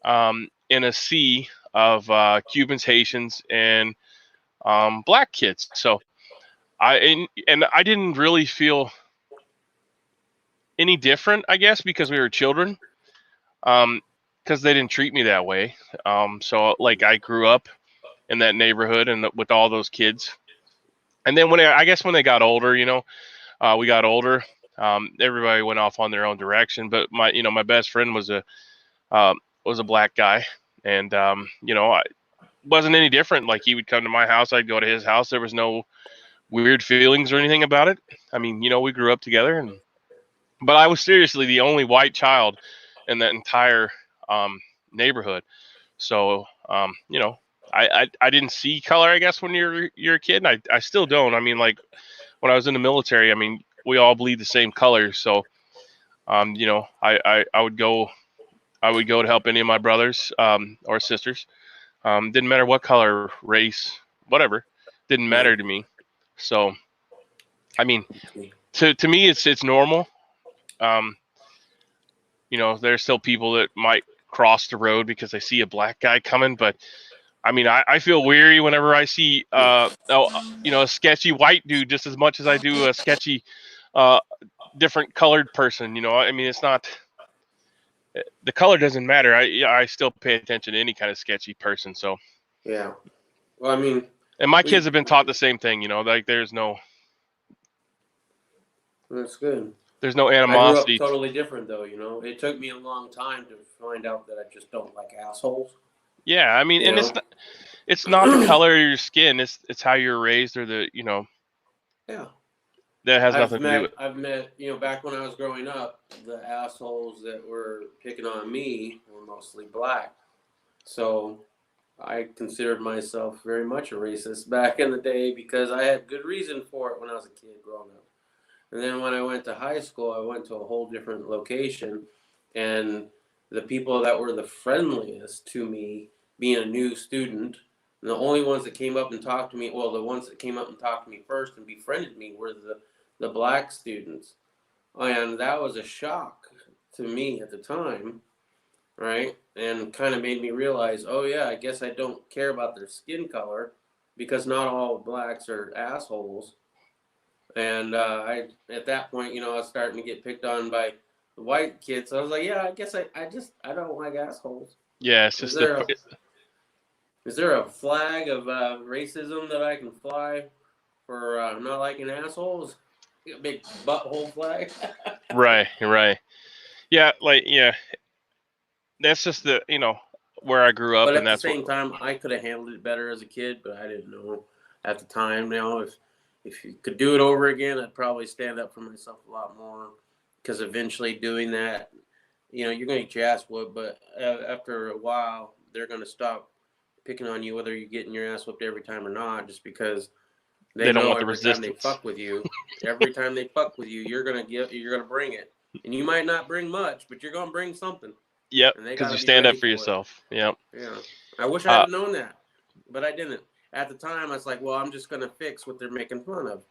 in a sea of Cubans, Haitians, and black kids. So I didn't really feel any different, I guess, because we were children, because they didn't treat me that way. So like I grew up in that neighborhood and with all those kids. And then when they got older, we got older. Everybody went off on their own direction. But my best friend was a black guy, and I wasn't any different. Like, he would come to my house, I'd go to his house. There was no weird feelings or anything about it. I mean, we grew up together, but I was seriously the only white child in that entire neighborhood. So I didn't see color, I guess, when you're a kid, and I still don't. I mean, like, when I was in the military, I mean, we all bleed the same colors. So I would go to help any of my brothers or sisters. Didn't matter what color, race, whatever. Didn't matter to me. So, I mean, to me, it's normal. There's still people that might cross the road because they see a black guy coming, but I mean, I feel weary whenever I see a sketchy white dude just as much as I do a sketchy different colored person. I mean, it's not, the color doesn't matter. I still pay attention to any kind of sketchy person. So yeah, well, I mean, and my kids have been taught the same thing. Like, there's no. That's good. There's no animosity. I grew up totally different, though. It took me a long time to find out that I just don't like assholes. Yeah, I mean, and it's not the color of your skin. It's how you're raised, or the. Yeah. That has nothing to do with it. I've met, back when I was growing up, the assholes that were picking on me were mostly black. So I considered myself very much a racist back in the day because I had good reason for it when I was a kid growing up. And then when I went to high school, I went to a whole different location. And the people that were the friendliest to me, being a new student, and the only ones that came up and talked to me, well, the ones that came up and talked to me first and befriended me were the black students. And that was a shock to me at the time, right? And kind of made me realize, oh yeah, I guess I don't care about their skin color because not all blacks are assholes. And at that point, I was starting to get picked on by the white kids. So I was like, yeah, I guess I don't like assholes. Yeah, it's Is just there a flag of racism that I can fly for not liking assholes? A big butthole flag. right. Yeah, that's just where I grew up, But and at the that's same time, I could have handled it better as a kid, but I didn't know at the time. If you could do it over again, I'd probably stand up for myself a lot more. Because eventually, doing that, you're going to get your ass whooped. But after a while, they're going to stop picking on you, whether you're getting your ass whooped every time or not, just because they they don't know want the every time they resistance. fuck with you, you're gonna bring it, and you might not bring much, but you're gonna bring something. Yep, And they because gotta you be stand up ready for yourself. Yep. Yeah, I wish I had known that, but I didn't. At the time, I was like, well, I'm just gonna fix what they're making fun of,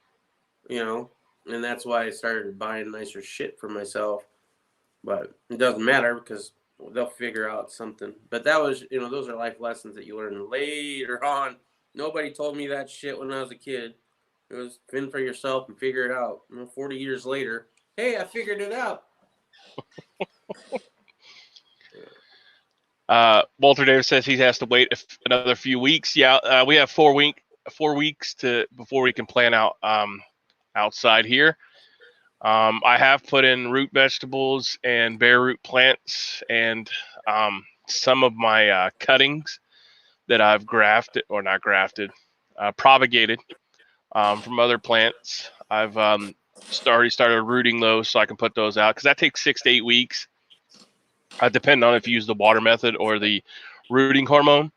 and that's why I started buying nicer shit for myself. But it doesn't matter because they'll figure out something. But that was, those are life lessons that you learn later on. Nobody told me that shit when I was a kid. It was fend for yourself and figure it out. 40 years later, hey, I figured it out. Walter Davis says he has to wait another few weeks. Yeah, we have 4 weeks before we can plan out outside here. I have put in root vegetables and bare root plants and some of my cuttings that I've propagated from other plants. I've already started rooting those so I can put those out because that takes 6 to 8 weeks. Depending on if you use the water method or the rooting hormone.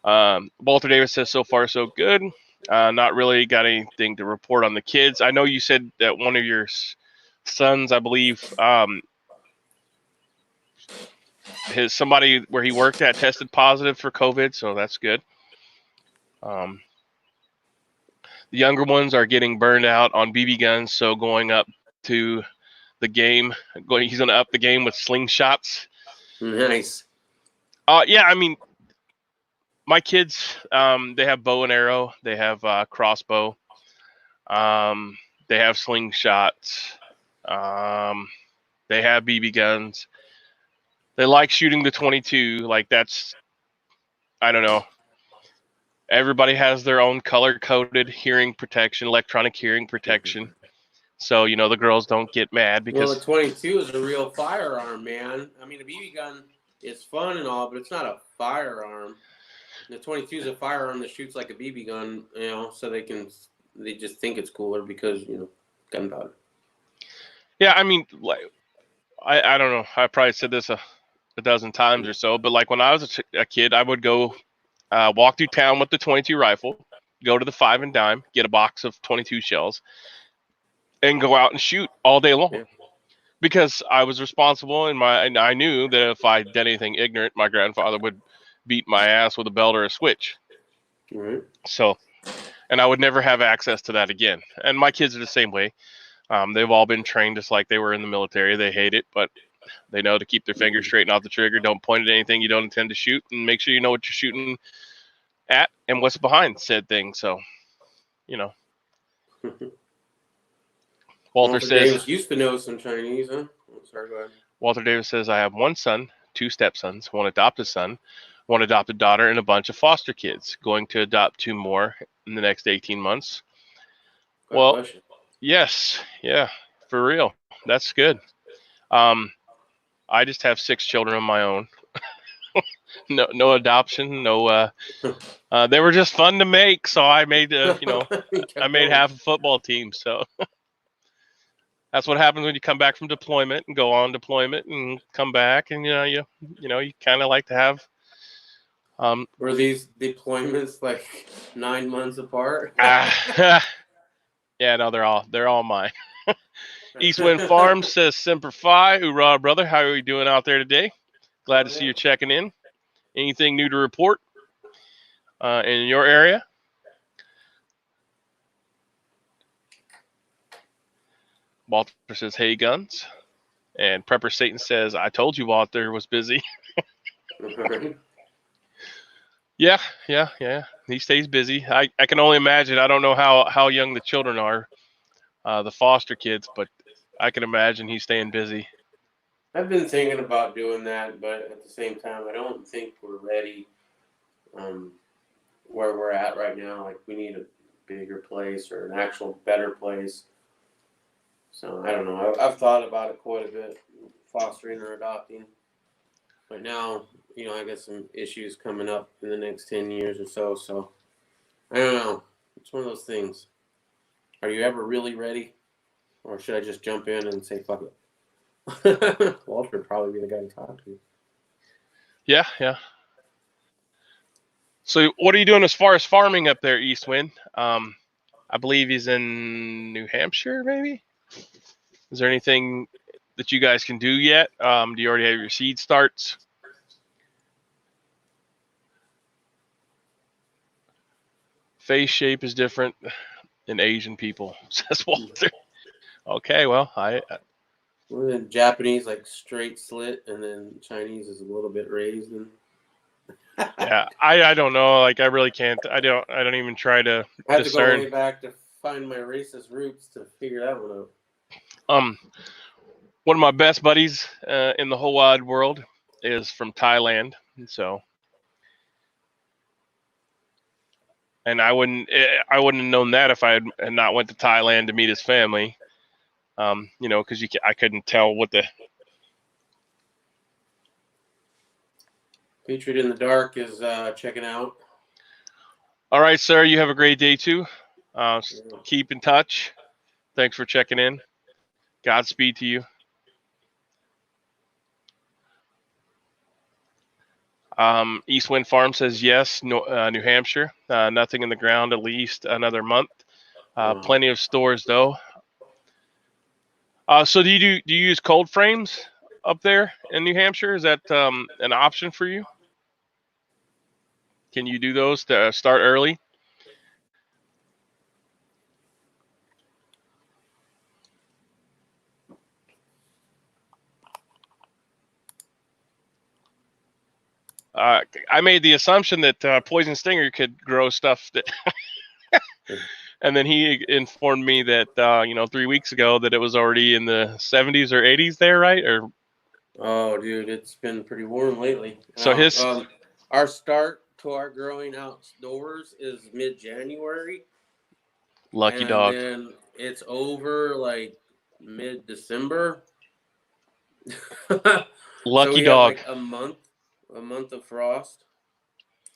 Walter Davis says so far so good. Not really got anything to report on the kids. I know you said that one of your sons, I believe, somebody where he worked at tested positive for COVID, so that's good. The younger ones are getting burned out on BB guns, so going up to the game, he's going to up the game with slingshots. Nice. Yeah, I mean, my kids, they have bow and arrow, they have crossbow, they have slingshots, they have BB guns. They like shooting the 22. Like that's, I don't know. Everybody has their own color-coded hearing protection, electronic hearing protection. So, the girls don't get mad because... Well, the 22 is a real firearm, man. I mean, a BB gun is fun and all, but it's not a firearm. The 22 is a firearm that shoots like a BB gun, so they just think it's cooler because, gunpowder. Yeah, I mean, like, I don't know. I probably said this a dozen times or so, but like when I was a kid, I would go walk through town with the 22 rifle, go to the 5 and dime, get a box of 22 shells, and go out and shoot all day long. Yeah. Because I was responsible, and I knew that if I did anything ignorant, my grandfather would beat my ass with a belt or a switch. Mm-hmm. So, and I would never have access to that again. And my kids are the same way. They've all been trained just like they were in the military. They hate it, but they know to keep their fingers straight and off the trigger. Don't point at anything you don't intend to shoot, and make sure you know what you're shooting at and what's behind said thing. So, Walter says Davis used to know some Chinese, huh? Sorry, go ahead. Walter Davis says, I have one son, 2 stepsons, 1 adopted son, 1 adopted daughter, and a bunch of foster kids. Going to adopt 2 more in the next 18 months. Well, yes, yeah, for real. That's good. I just have 6 children of my own. no adoption, no. They were just fun to make, so I made I made half a football team. So that's what happens when you come back from deployment and go on deployment and come back, and you kind of like to have. Were these deployments like 9 months apart? Yeah, no, they're all mine. Eastwind Farms says Semper Fi, hoorah, brother. How are you doing out there today? Glad to see you checking in. Anything new to report in your area? Walter says, hey, guns. And Prepper Satan says, I told you Walter was busy. Yeah. He stays busy. I can only imagine. I don't know how young the children are. the foster kids, but I can imagine he's staying busy. I've been thinking about doing that, but at the same time, I don't think we're ready where we're at right now. Like, we need a bigger place or an actual better place. So, I don't know. I've thought about it quite a bit, fostering or adopting. But now, I got some issues coming up in the next 10 years or so. So, I don't know. It's one of those things. Are you ever really ready? Or should I just jump in and say, fuck it? Walter would probably be the guy to talk to. Yeah. So what are you doing as far as farming up there, Eastwind? I believe he's in New Hampshire, maybe? Is there anything that you guys can do yet? Do you already have your seed starts? Face shape is different in Asian people, says Walter. Okay, well, Well, then Japanese, like, straight slit, and then Chinese is a little bit raised. And yeah, I don't know. Like, I really can't. I don't even try to I have discern. to go way back to find my racist roots to figure that one out. One of my best buddies in the whole wide world is from Thailand, and I wouldn't have known that if I had not went to Thailand to meet his family. Because I couldn't tell what the Patriot in the Dark is checking out. All right, sir. You have a great day too. Keep in touch. Thanks for checking in. Godspeed to you. Eastwind Farm says yes. New Hampshire. Nothing in the ground at least another month. Plenty of stores though. So do you use cold frames up there in New Hampshire? Is that an option for you? Can you do those to start early? I made the assumption that Poison Stinger could grow stuff that, and then he informed me that 3 weeks ago that it was already in the 70s or 80s there, right? Or oh, dude, it's been pretty warm lately. So our start to our growing outdoors is mid-January. Lucky dog. And then it's over like mid-December. Lucky so we dog. have like a month of frost.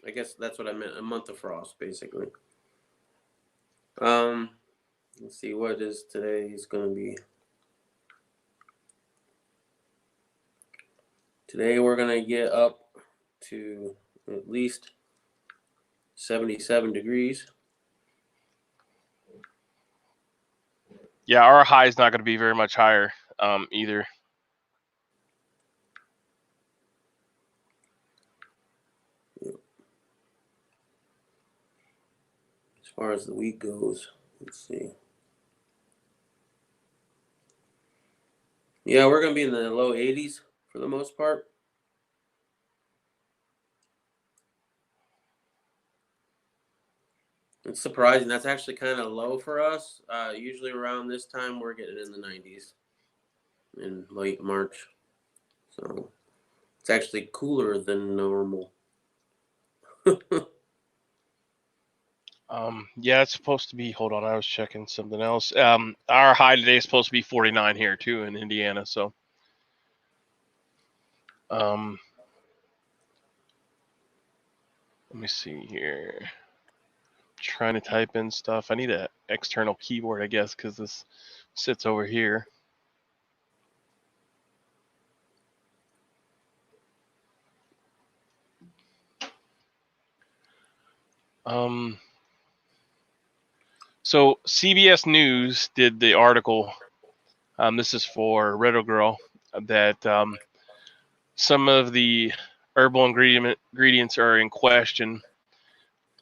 I guess that's what I meant. A month of frost, basically. Let's see what is today. Is going to be. Today we're going to get up to at least 77 degrees. Yeah, our high is not going to be very much higher either. As far as the week goes, let's see. Yeah, we're going to be in the low 80s for the most part. It's surprising. That's actually kind of low for us. Usually around this time, we're getting in the 90s in late March. So it's actually cooler than normal. Yeah, it's supposed to be. Hold on, I was checking something else. Our high today is supposed to be 49 here too in Indiana. So, let me see here. Trying to type in stuff. I need an external keyboard, I guess, because this sits over here. So CBS News did the article. This is for Riddle Girl, that some of the herbal ingredients are in question.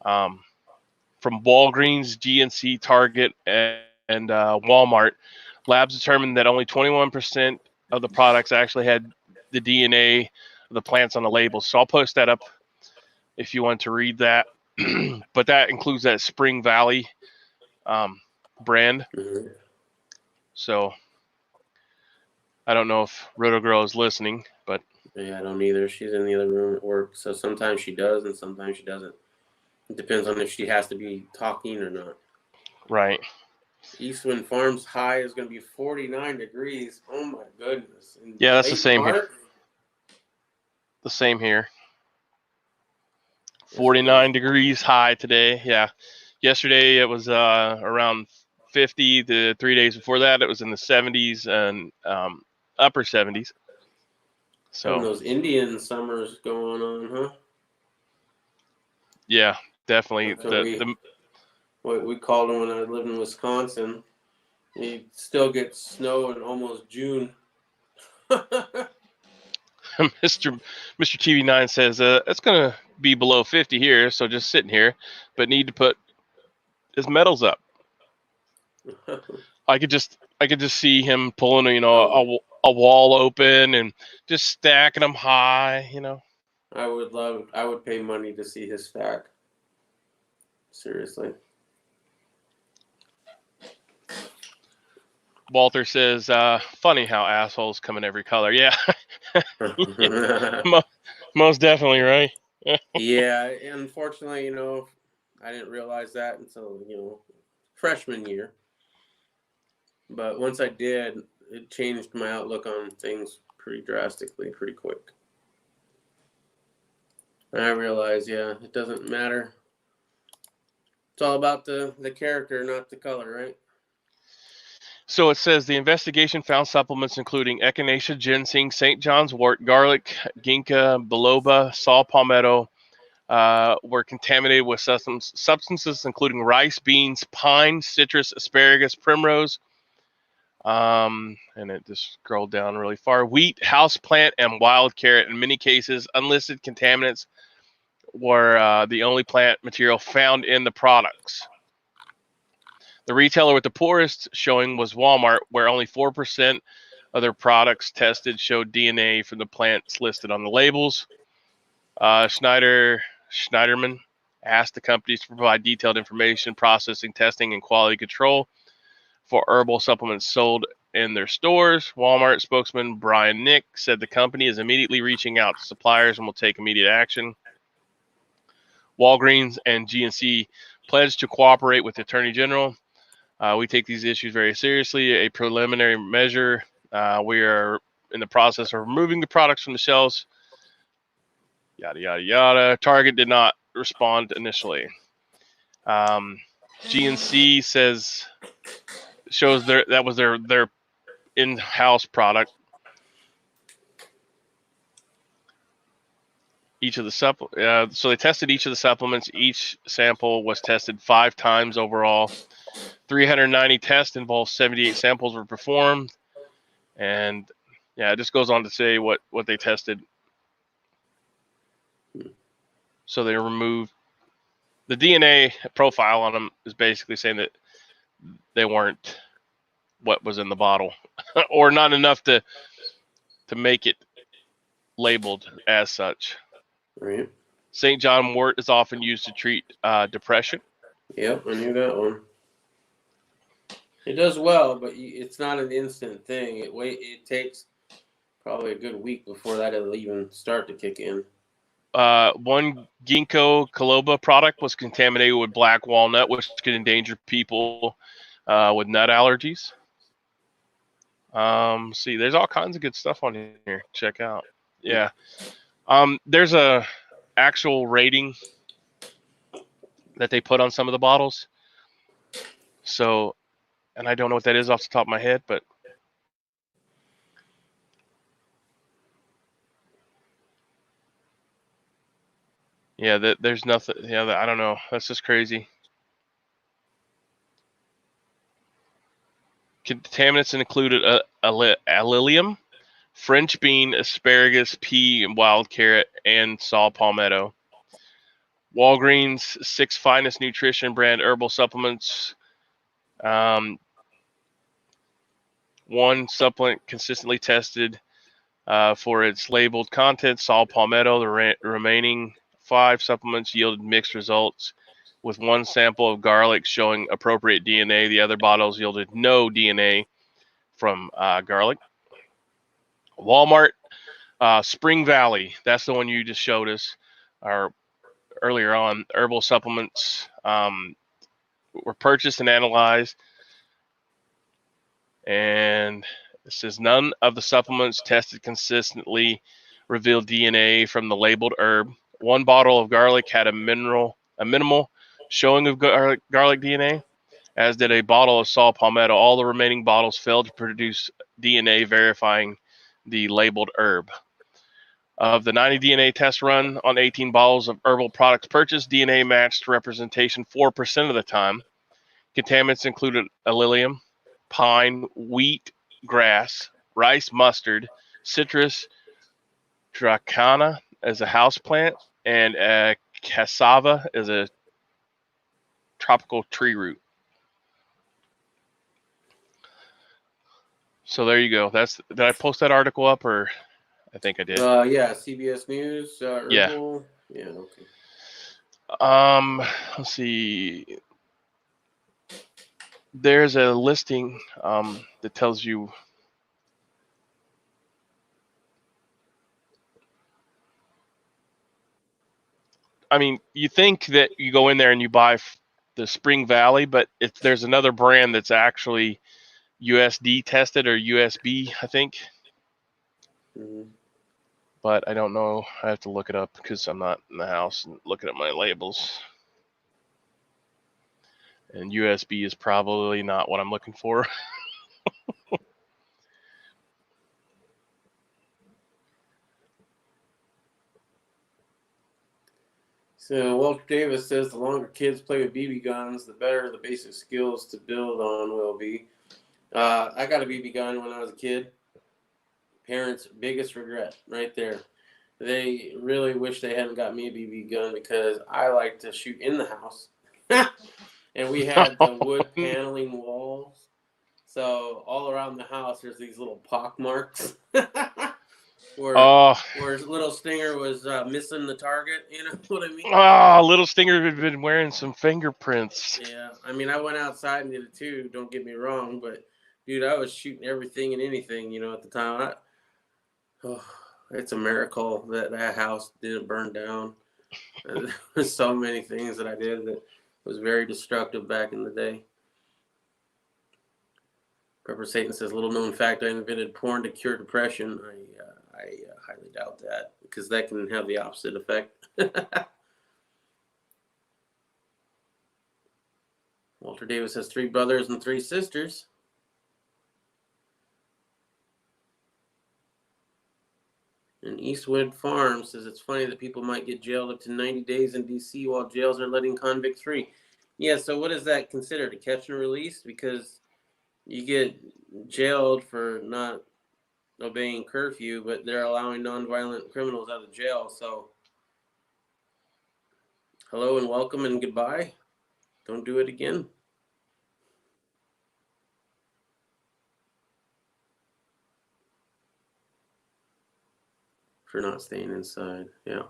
From Walgreens, GNC, Target, and Walmart, labs determined that only 21% of the products actually had the DNA of the plants on the label. So I'll post that up if you want to read that. But that includes that Spring Valley brand. Mm-hmm. So I don't know if Roto Girl is listening, but Yeah, I don't either. She's in the other room at work, so sometimes she does and sometimes she doesn't. It depends on if she has to be talking or not. right. Eastwind Farms high is going to be 49 degrees. Oh my goodness! In Yeah, that's the late same here. March? The same here. That's 49 crazy. degrees high today. Yeah. Yesterday it was around 50. The 3 days before that it was in the 70s and upper 70s. Having So those Indian summers going on, huh? yeah, definitely. That's what we called them when I lived in Wisconsin. You still get snow in almost June. Mr. TV9 says it's gonna be below 50 here, so just sitting here, but need to put his medals up. I could just see him pulling, a wall open and just stacking them high, I would pay money to see his stack. Seriously. Walter says, funny how assholes come in every color. Yeah, most definitely, right? Yeah, unfortunately, I didn't realize that until, freshman year. But once I did, it changed my outlook on things pretty drastically, pretty quick. And I realized, it doesn't matter. It's all about the character, not the color, right? So it says the investigation found supplements including echinacea, ginseng, St. John's wort, garlic, ginkgo biloba, saw palmetto were contaminated with substances including rice, beans, pine, citrus, asparagus, primrose, and it just scrolled down really far. Wheat, houseplant, and wild carrot. In many cases, unlisted contaminants were the only plant material found in the products. The retailer with the poorest showing was Walmart, where only 4% of their products tested showed DNA from the plants listed on the labels. Schneiderman asked the companies to provide detailed information, processing, testing, and quality control for herbal supplements sold in their stores. Walmart spokesman Brian Nick said the company is immediately reaching out to suppliers and will take immediate action. Walgreens and GNC pledged to cooperate with the Attorney General. We take these issues very seriously. A preliminary measure. We are in the process of removing the products from the shelves. Yada, yada, yada. Target did not respond initially. GNC shows that was their in-house product. Each of the so they tested each of the supplements. Each sample was tested 5 times overall. 390 tests involved 78 samples were performed, and it just goes on to say what they tested. So they removed the DNA profile on them is basically saying that they weren't what was in the bottle, or not enough to make it labeled as such. Right. St. John wort is often used to treat depression. Yep, I knew that one. It does well, but it's not an instant thing. It takes probably a good week before that'll even start to kick in. One ginkgo biloba product was contaminated with black walnut, which could endanger people with nut allergies. See, there's all kinds of good stuff on here. Check out. Yeah. There's a actual rating that they put on some of the bottles. So, and I don't know what that is off the top of my head, but yeah, there's nothing. Yeah, I don't know. That's just crazy. Contaminants included allium, French bean, asparagus, pea, and wild carrot, and saw palmetto. Walgreens 6 Finest Nutrition brand herbal supplements. One supplement consistently tested for its labeled content, saw palmetto. The remaining 5 supplements yielded mixed results, with one sample of garlic showing appropriate DNA. The other bottles yielded no DNA. from garlic. Walmart, Spring Valley. That's the one you just showed us, or earlier on. Herbal supplements were purchased and analyzed, and it says none of the supplements tested consistently revealed DNA from the labeled herb. One bottle of garlic had a minimal showing of garlic DNA, as did a bottle of saw palmetto. All the remaining bottles failed to produce DNA verifying the labeled herb. Of the 90 DNA tests run on 18 bottles of herbal products purchased, DNA matched representation 4% of the time. Contaminants included allium, pine, wheat, grass, rice mustard, citrus, dracana as a houseplant, and cassava as a tropical tree root. So there you go. Did I post that article up, or I think I did. Yeah, CBS News. Herbal. Yeah. Okay. Let's see. There's a listing that tells you. I mean, you think that you go in there and you buy the Spring Valley, but there's another brand that's actually USD tested, or USB, I think. Mm-hmm. But I don't know. I have to look it up because I'm not in the house and looking at my labels. And USB is probably not what I'm looking for. So Walter Davis says the longer kids play with BB guns, the better the basic skills to build on will be. I got a BB gun when I was a kid. Parents' biggest regret right there. They really wish they hadn't got me a BB gun because I like to shoot in the house. And we had the wood paneling walls. So all around the house, there's these little pock marks. Where little Stinger was missing the target, you know what I mean? Little Stinger had been wearing some fingerprints. Yeah, I mean, I went outside and did it too, don't get me wrong, but dude, I was shooting everything and anything, you know, at the time. It's a miracle that house didn't burn down. There's so many things that I did that was very destructive back in the day. Pepper Satan says, little known fact, I invented porn to cure depression. I highly doubt that because that can have the opposite effect. Walter Davis has 3 brothers and 3 sisters. And Eastwood Farm says it's funny that people might get jailed up to 90 days in D.C. while jails are letting convicts free. Yeah, so what is that considered? A catch and release? Because you get jailed for not obeying curfew, but they're allowing nonviolent criminals out of jail. So hello and welcome and goodbye. Don't do it again. For not staying inside. Yeah.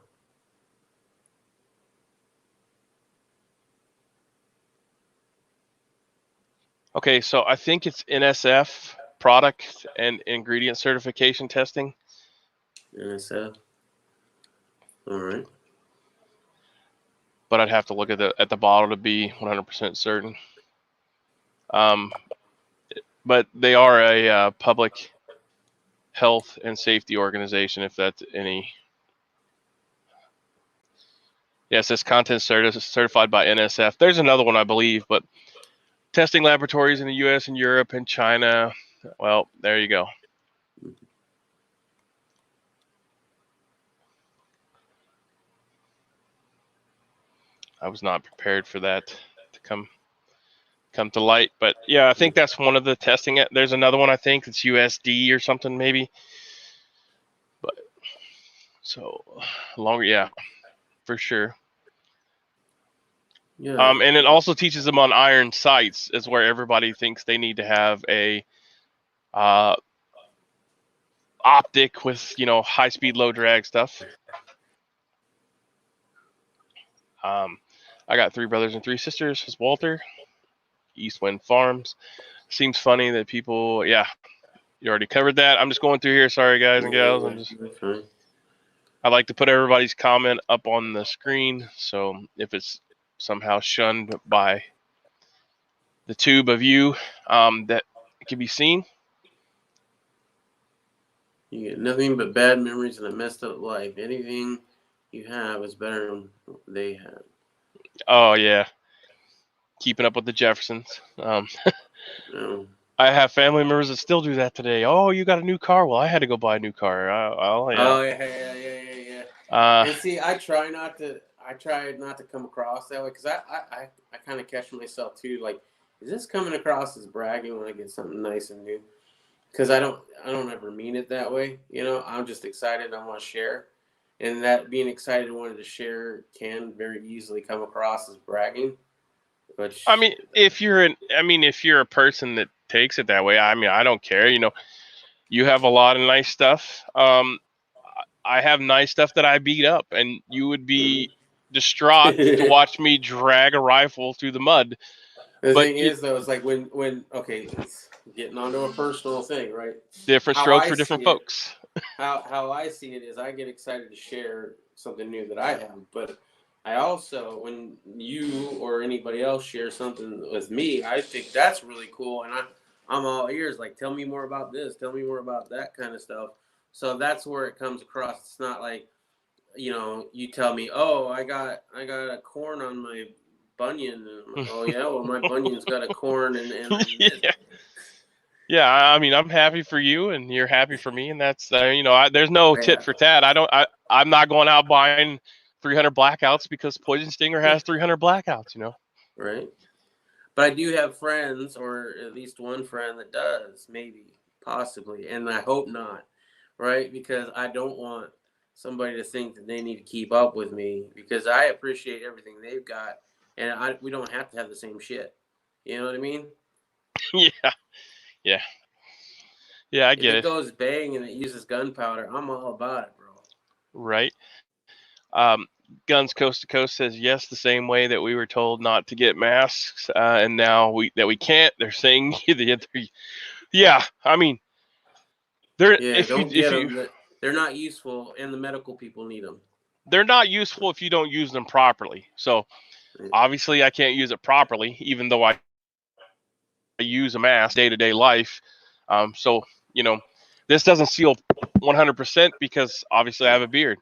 Okay, so I think it's NSF, product and ingredient certification testing. NSF. All right. But I'd have to look at the bottle to be 100% certain. But they are a public health and safety organization, if that's any. Yes, it's content certified by NSF. There's another one, I believe, but testing laboratories in the U.S. and Europe and China. Well, there you go. I was not prepared for that to come to light, but yeah, I think that's one of the testing. There's another one, I think it's USD or something maybe. But so longer, yeah, for sure. Yeah. And it also teaches them on iron sights, is where everybody thinks they need to have a optic with, you know, high speed, low drag stuff. I got 3 brothers and 3 sisters. Is Walter. East Wind Farms. Seems funny that people, yeah, you already covered that. I'm just going through here. Sorry, guys and gals. I like to put everybody's comment up on the screen, so if it's somehow shunned by the tube of you, that it can be seen. You get nothing but bad memories and a messed up life. Anything you have is better than they have. Oh yeah, keeping up with the Jeffersons. No. I have family members that still do that today. Oh, you got a new car? Well, I had to go buy a new car. Oh yeah. Oh yeah. And see, I try not to come across that way because I kind of catch myself too. Like, is this coming across as bragging when I get something nice and new? Because I don't ever mean it that way. I'm just excited. I want to share, and that being excited and wanting to share can very easily come across as bragging. Which I mean, if you're a person that takes it that way, I don't care. You have a lot of nice stuff. I have nice stuff that I beat up, and you would be distraught to watch me drag a rifle through the mud. The But thing is, though, it's like when okay, it's getting onto a personal thing, right? different strokes for different folks. How I see it is, I get excited to share something new that I have, but I also, when you or anybody else shares something with me, I think that's really cool, and I'm all ears. Like, tell me more about this, tell me more about that kind of stuff. So that's where it comes across. It's not like, you tell me, oh, I got a corn on my bunion. Oh yeah, well my bunion's got a corn and Yeah, I mean, I'm happy for you, and you're happy for me, and that's there's no tit for tat. I'm not going out buying 300 blackouts because Poison Stinger has 300 blackouts. Right. But I do have friends, or at least one friend that does, maybe, possibly, and I hope not, right? Because I don't want somebody to think that they need to keep up with me, because I appreciate everything they've got, and we don't have to have the same shit. You know what I mean? Yeah. I get If it it. goes bang and it uses gunpowder, I'm all about it, bro. Right. Guns Coast to Coast says yes, the same way that we were told not to get masks, and now we can't. They're saying yeah. I mean, they're Don't get them. They're not useful, and the medical people need them. They're not useful if you don't use them properly. So obviously, I can't use it properly, even though I use a mask day-to-day life. So this doesn't seal 100% because obviously I have a beard,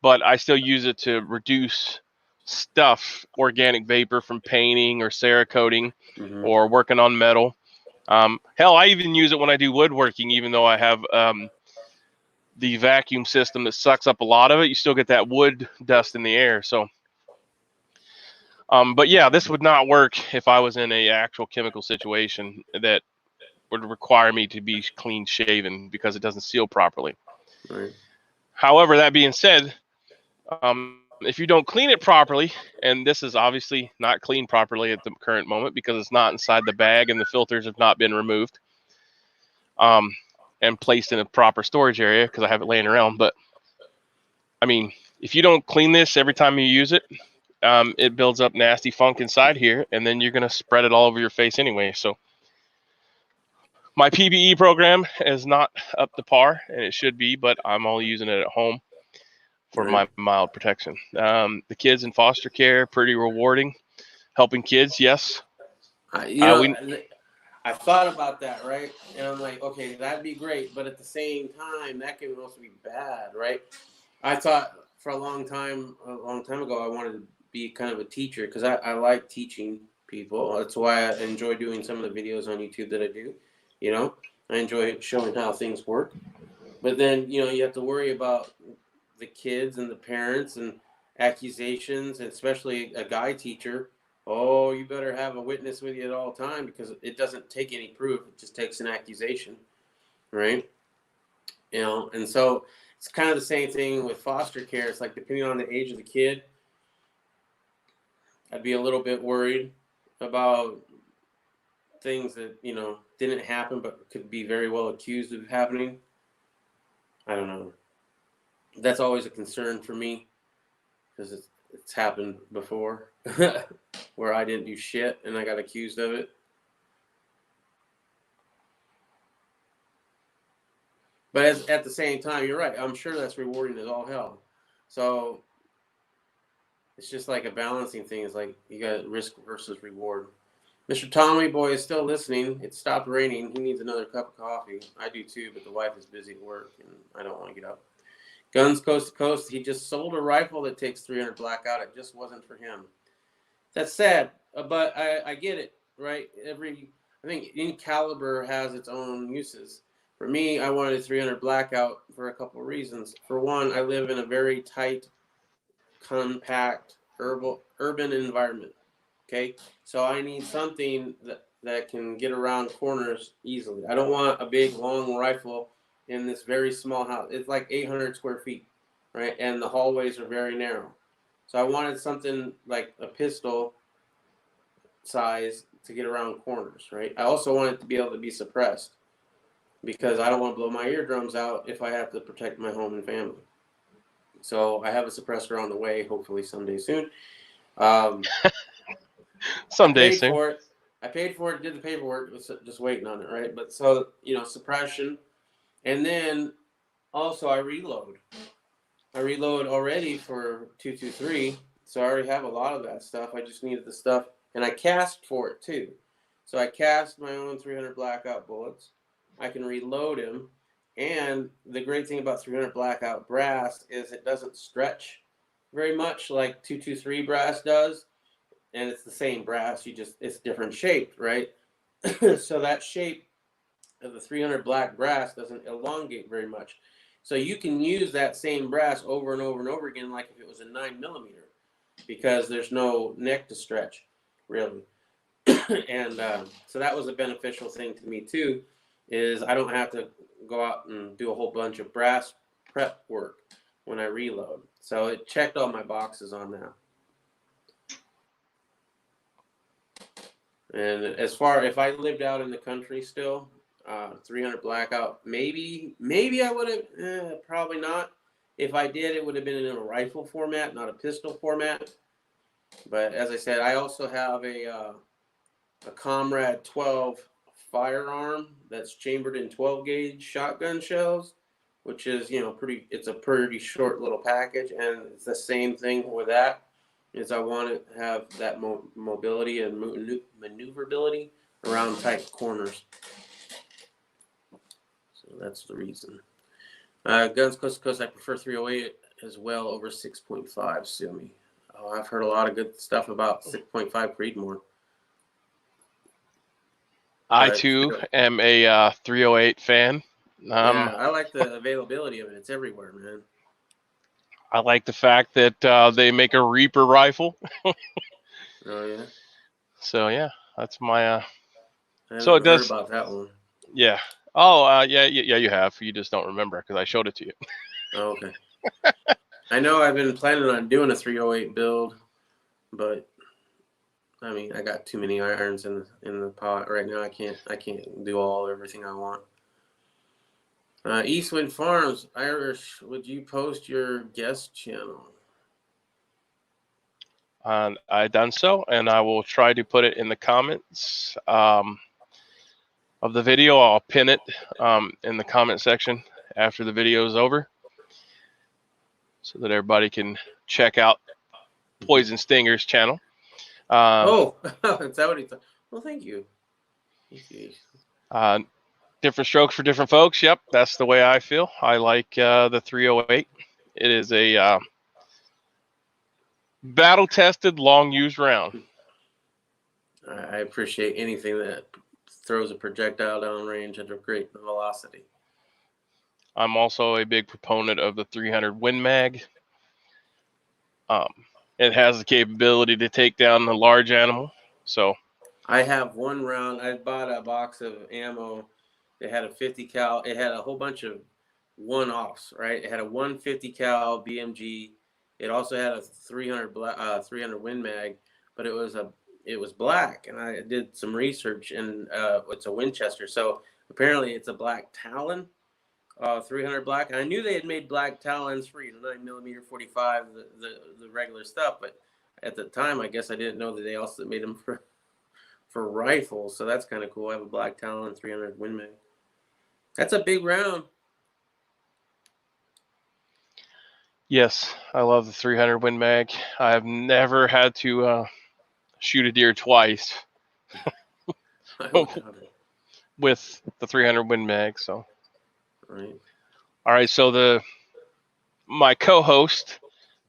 but I still use it to reduce stuff, organic vapor from painting or Cerakoting or working on metal. Hell, I even use it when I do woodworking, even though I have the vacuum system that sucks up a lot of it. You still get that wood dust in the air. So, but yeah, this would not work if I was in a actual chemical situation that would require me to be clean shaven because it doesn't seal properly. Right. However, that being said, if you don't clean it properly, and this is obviously not cleaned properly at the current moment because it's not inside the bag and the filters have not been removed and placed in a proper storage area because I have it laying around. But I mean, if you don't clean this every time you use it, it builds up nasty funk inside here, and then you're going to spread it all over your face anyway. So my PPE program is not up to par, and it should be, but I'm only using it at home for my mild protection. The kids in foster care, pretty rewarding. Helping kids, yes. I thought about that, right? And I'm like, okay, that'd be great, but at the same time, that can also be bad, right? I thought for a long time ago, I wanted to be kind of a teacher because I like teaching people. That's why I enjoy doing some of the videos on YouTube that I do. I enjoy showing how things work. But then, you have to worry about the kids and the parents and accusations, and especially a guy teacher. Oh, you better have a witness with you at all time because it doesn't take any proof. It just takes an accusation, right? And so it's kind of the same thing with foster care. It's like, depending on the age of the kid, I'd be a little bit worried about things that, didn't happen but could be very well accused of happening. I don't know. That's always a concern for me because it's happened before where I didn't do shit and I got accused of it. But at the same time, you're right. I'm sure that's rewarding as all hell. So it's just like a balancing thing. It's like you got risk versus reward. Mr. Tommy Boy is still listening. It stopped raining. He needs another cup of coffee. I do too, but the wife is busy at work, and I don't want to get up. Guns Coast to Coast. He just sold a rifle that takes 300 blackout. It just wasn't for him. That's sad, but I get it, right? I think any caliber has its own uses. For me, I wanted a 300 blackout for a couple of reasons. For one, I live in a very tight, compact, urban environment. Okay, so I need something that can get around corners easily. I don't want a big, long rifle in this very small house. It's like 800 square feet, right? And the hallways are very narrow. So I wanted something like a pistol size to get around corners, right? I also want it to be able to be suppressed because I don't want to blow my eardrums out if I have to protect my home and family. So I have a suppressor on the way, hopefully someday soon. Someday soon. I paid for it, did the paperwork, was just waiting on it, right? But so, suppression. And then also I reload. I reload already for 223, so I already have a lot of that stuff. I just needed the stuff, and I cast for it too. So I cast my own 300 blackout bullets. I can reload them, and the great thing about 300 blackout brass is it doesn't stretch very much like 223 brass does, and it's the same brass. It's different shaped, right? So that shape of the 300 black brass doesn't elongate very much. So you can use that same brass over and over and over again, like if it was a 9mm, because there's no neck to stretch, really. And so that was a beneficial thing to me too, is I don't have to go out and do a whole bunch of brass prep work when I reload. So it checked all my boxes on that. And if I lived out in the country still, 300 blackout, maybe I would have, probably not. If I did, it would have been in a rifle format, not a pistol format. But as I said, I also have a Comrade 12 firearm that's chambered in 12 gauge shotgun shells, which is, it's a pretty short little package. And it's the same thing with that, is I want to have that mobility and maneuverability around tight corners. So that's the reason. Guns Coast to Coast, I prefer 308 as well over 6.5. Sue me. Oh, I've heard a lot of good stuff about 6.5 Creedmoor. I too am a 308 fan. Yeah, I like the availability of it. It's everywhere, man. I like the fact that they make a Reaper rifle. Oh yeah. So yeah, that's my. I haven't heard about that one. Yeah. Oh yeah, you have. You just don't remember because I showed it to you. Oh, okay. I know I've been planning on doing a 308 build, but I mean I got too many irons in the pot right now. I can't do everything I want. Eastwood Farms, Irish, would you post your guest channel? I done so, and I will try to put it in the comments of the video. I'll pin it in the comment section after the video is over, so that everybody can check out Poison Stinger's channel. Oh, is that what he thought? Well, thank you. Different strokes for different folks. Yep, that's the way I feel. I like the 308. It is a battle-tested, long-used round. I appreciate anything that throws a projectile downrange at a great velocity. I'm also a big proponent of the 300 Win Mag. It has the capability to take down the large animal. So I have one round. I bought a box of ammo. It had a 50 cal. It had a whole bunch of one-offs, right? It had a 150 cal BMG. It also had a 300 Win Mag, but it was black. And I did some research, and it's a Winchester. So apparently it's a black Talon, 300 black. And I knew they had made black Talons for 9mm 45, the regular stuff. But at the time, I guess I didn't know that they also made them for rifles. So that's kind of cool. I have a black Talon 300 Win Mag. That's a big round. Yes, I love the 300 Win Mag. I have never had to shoot a deer twice I don't doubt it. with the 300 Win Mag. So, Right. all right. So my co-host,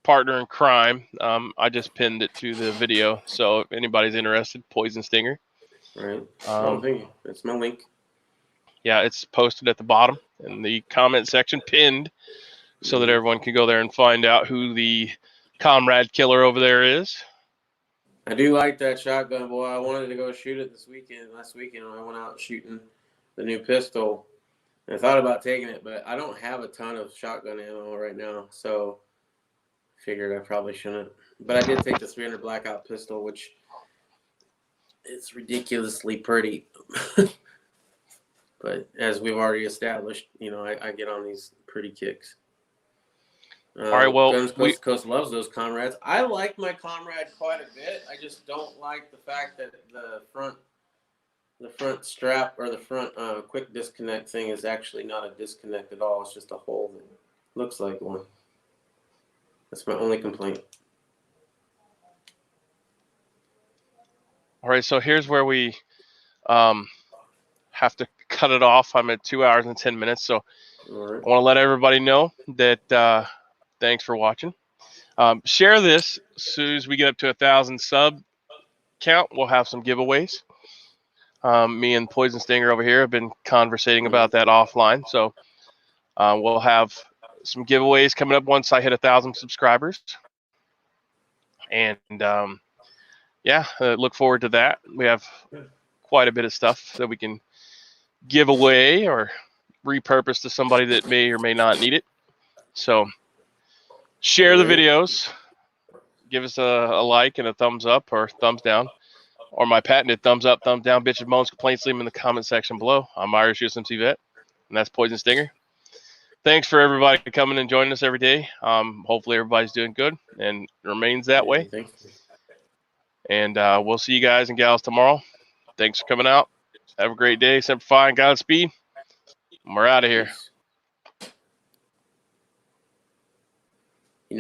partner in crime, I just pinned it to the video. So if anybody's interested, Poison Stinger. Right. Oh, thank you. That's my link. Yeah, it's posted at the bottom in the comment section, pinned, so that everyone can go there and find out who the comrade killer over there is. I do like that shotgun, boy. I wanted to go shoot it last weekend when I went out shooting the new pistol. And I thought about taking it, but I don't have a ton of shotgun ammo right now, so I figured I probably shouldn't. But I did take the 300 Blackout pistol, which is ridiculously pretty. But as we've already established, I get on these pretty kicks. All right, well, Guns Coast to Coast loves those comrades. I like my comrade quite a bit. I just don't like the fact that the front strap or the front quick disconnect thing is actually not a disconnect at all. It's just a hole that looks like one. That's my only complaint. all right, so here's where we have to cut it off. I'm at 2 hours and 10 minutes, so All right. I want to let everybody know that thanks for watching. Share this as soon as we get up to 1,000 sub count. We'll have some giveaways. Me and Poison Stinger over here have been conversating about that offline, so we'll have some giveaways coming up once I hit 1,000 subscribers. And yeah, look forward to that. We have quite a bit of stuff that we can give away or repurpose to somebody that may or may not need it. So share the videos, give us a like and a thumbs up or thumbs down, or my patented thumbs up, thumbs down, bitches, moans, complaints, leave them in the comment section below. I'm Irish USMC Vet, and that's Poison Stinger. Thanks for everybody coming and joining us every day. Hopefully everybody's doing good and remains that way. Thank you. And we'll see you guys and gals tomorrow. Thanks for coming out. Have a great day. Semper Fi and Godspeed. We're out of here. Peace. I